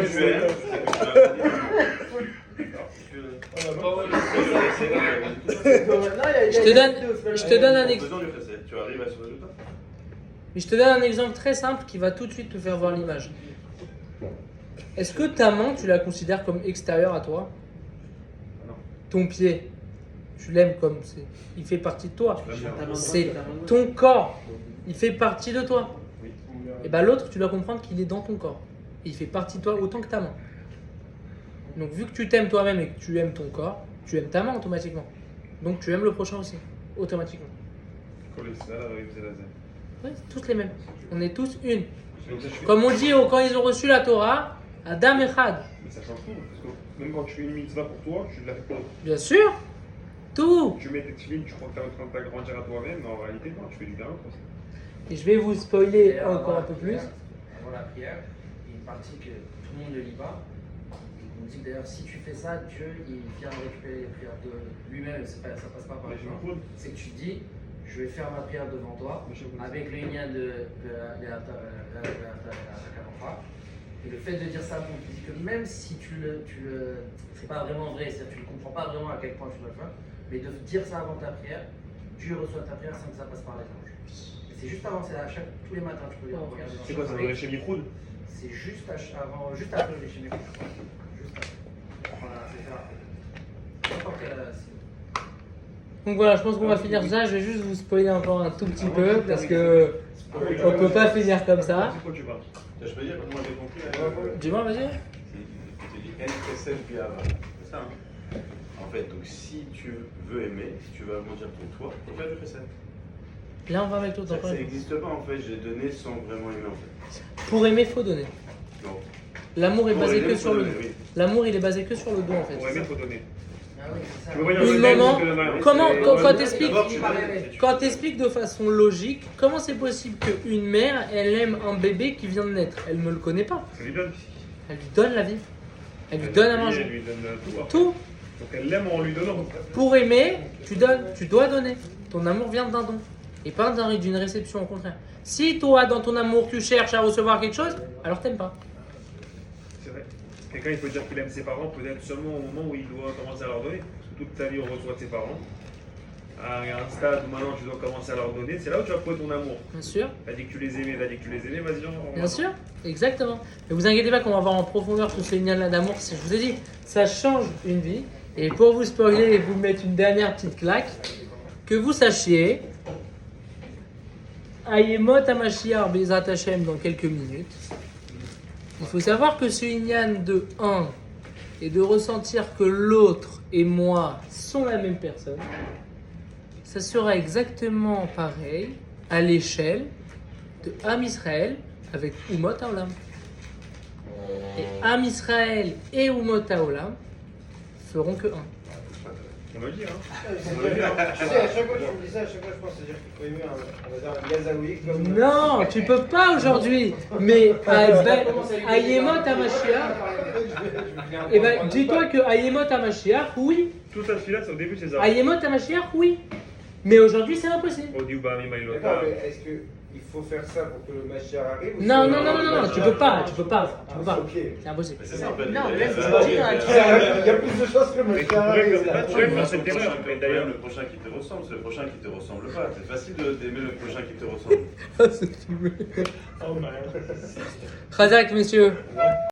Je te donne un exemple. Tu arrives à ce résultat. Mais je te donne un exemple très simple qui va tout de suite te faire voir l'image. Est-ce que ta main, tu la considères comme extérieure à toi? Non. Ton pied, tu l'aimes comme c'est. Il fait partie de toi. C'est ton corps. Il fait partie de toi. Et bien l'autre, tu dois comprendre qu'il est dans ton corps. Et il fait partie de toi autant que ta main. Donc vu que tu t'aimes toi-même et que tu aimes ton corps, tu aimes ta main automatiquement. Donc tu aimes le prochain aussi, automatiquement. Oui, tous les mêmes. On est tous une. Comme on dit quand ils ont reçu la Torah, Adam Echad. Mais ça change tout, parce que même quand tu fais une mitzvah pour toi, tu l'as fait pour l'autre. Bien sûr, tout. Tu mets tes tefilines, tu crois que tu es en train de t'agrandir à toi-même, mais en réalité, non, tu fais du bien à l'autre aussi. Et je vais vous spoiler encore un peu plus. Avant la prière, il y a une partie que tout le monde ne lit pas. On dit que d'ailleurs, si tu fais ça, Dieu il vient récupérer les prières de lui-même, ça passe pas par les gens. C'est que tu dis, je vais faire ma prière devant toi, avec le lien de la Kavantra. Et le fait de dire ça, on te dit que même si c'est pas vraiment vrai, c'est-à-dire que tu ne comprends pas vraiment à quel point tu dois le faire, mais de dire ça avant ta prière, Dieu reçoit ta prière sans que ça passe par les anges. Et C'est juste avant, c'est tous les matins, tu peux les regarder. dans C'est quoi, ça Shahar. devrait chez Michoud? C'est juste avant, juste après le Shemekh, je crois. Juste après. Voilà, c'est ça. N'importe quelle. Donc voilà, je pense qu'on va finir ça. Je vais juste vous spoiler encore un tout petit peu parce que on peut pas finir comme ça. C'est quoi tu parles? Je peux dire, comment j'ai compris Dis-moi, vas-y. Tu dis N précède puis avant. C'est ça, hein. En fait, donc si tu veux aimer, si tu veux agrandir ton toit, il faut faire du précède. Là, on va avec l'autre Ça après. n'existe pas en fait, j'ai donné sans vraiment aimer en fait. Pour aimer, faut donner. Non. L'amour est Pour basé aimer, que faut sur le donner, don. oui. L'amour, il est basé que sur le don en fait. Pour aimer, faut donner. Ah oui, c'est ça. Tu peux pas dire Une donner, moment, c'est que le mal. comment, C'est- quand t'expliques, D'abord, tu donnes. quand t'expliques de façon logique, comment c'est possible qu'une mère, elle aime un bébé qui vient de naître? Elle ne le connaît pas. Ça lui donne. Elle lui donne la vie. Elle lui donne à Elle manger. lui donne tout. après. Tout. Donc elle l'aime en lui donnant. Pour aimer, tu donnes, tu dois donner. Ton amour vient d'un don et pas d'une réception, au contraire. Si toi, dans ton amour, tu cherches à recevoir quelque chose, alors t'aimes pas. C'est vrai. Quelqu'un, il peut dire qu'il aime ses parents peut-être seulement au moment où il doit commencer à leur donner. Parce que toute ta vie, on reçoit de ses parents. À un stade où maintenant tu dois commencer à leur donner, c'est là où tu vas trouver ton amour. Bien sûr, T'as dit que tu les aimais, vas-y, on bien sûr, exactement. Ne vous inquiétez pas qu'on va voir en profondeur tout ce lien-là d'amour. Je vous ai dit, ça change une vie. Et pour vous spoiler et vous mettre une dernière petite claque, que vous sachiez, Ayemot Hamashiach Bezrat Hashem dans quelques minutes. Il faut savoir que ce Inyan de un et de ressentir que l'autre et moi sont la même personne, ça sera exactement pareil à l'échelle de Am Israël avec Umot Haolam. Et Am Israël et Umot Haolam feront que un. On va le dire. Hein. Tu sais, à chaque fois que tu me dis ça, à chaque fois je pense dire qu'il faut aimer un Gazaoui comme. Non, tu peux pas aujourd'hui. Mais à Yemot Hamashiach, eh ben, dis-toi que à Yemot Hamashiach, oui. Tout ça, celui-là, c'est au début, c'est ça. À Yemot Hamashiach, oui. Mais aujourd'hui, c'est impossible. Au Diouba, D'accord, Mimailota. mais est-ce qu'il faut faire ça pour que le Mashiach arrive ou Non, c'est- non, non, non, non, tu peux pas, tu peux pas, tu peux pas. Ok. C'est impossible. Mais c'est ça en fait. Non, les- même les- aujourd'hui, les- hein, les- tu Il y a plus de chances que le Mais tu Mashiach pourrais arrive. faire- là. tu pourrais faire Le cette prochain, erreur. Mais d'ailleurs, le prochain qui te ressemble, c'est le prochain qui te ressemble pas. C'est facile d'aimer le prochain qui te ressemble. Chazak, messieurs.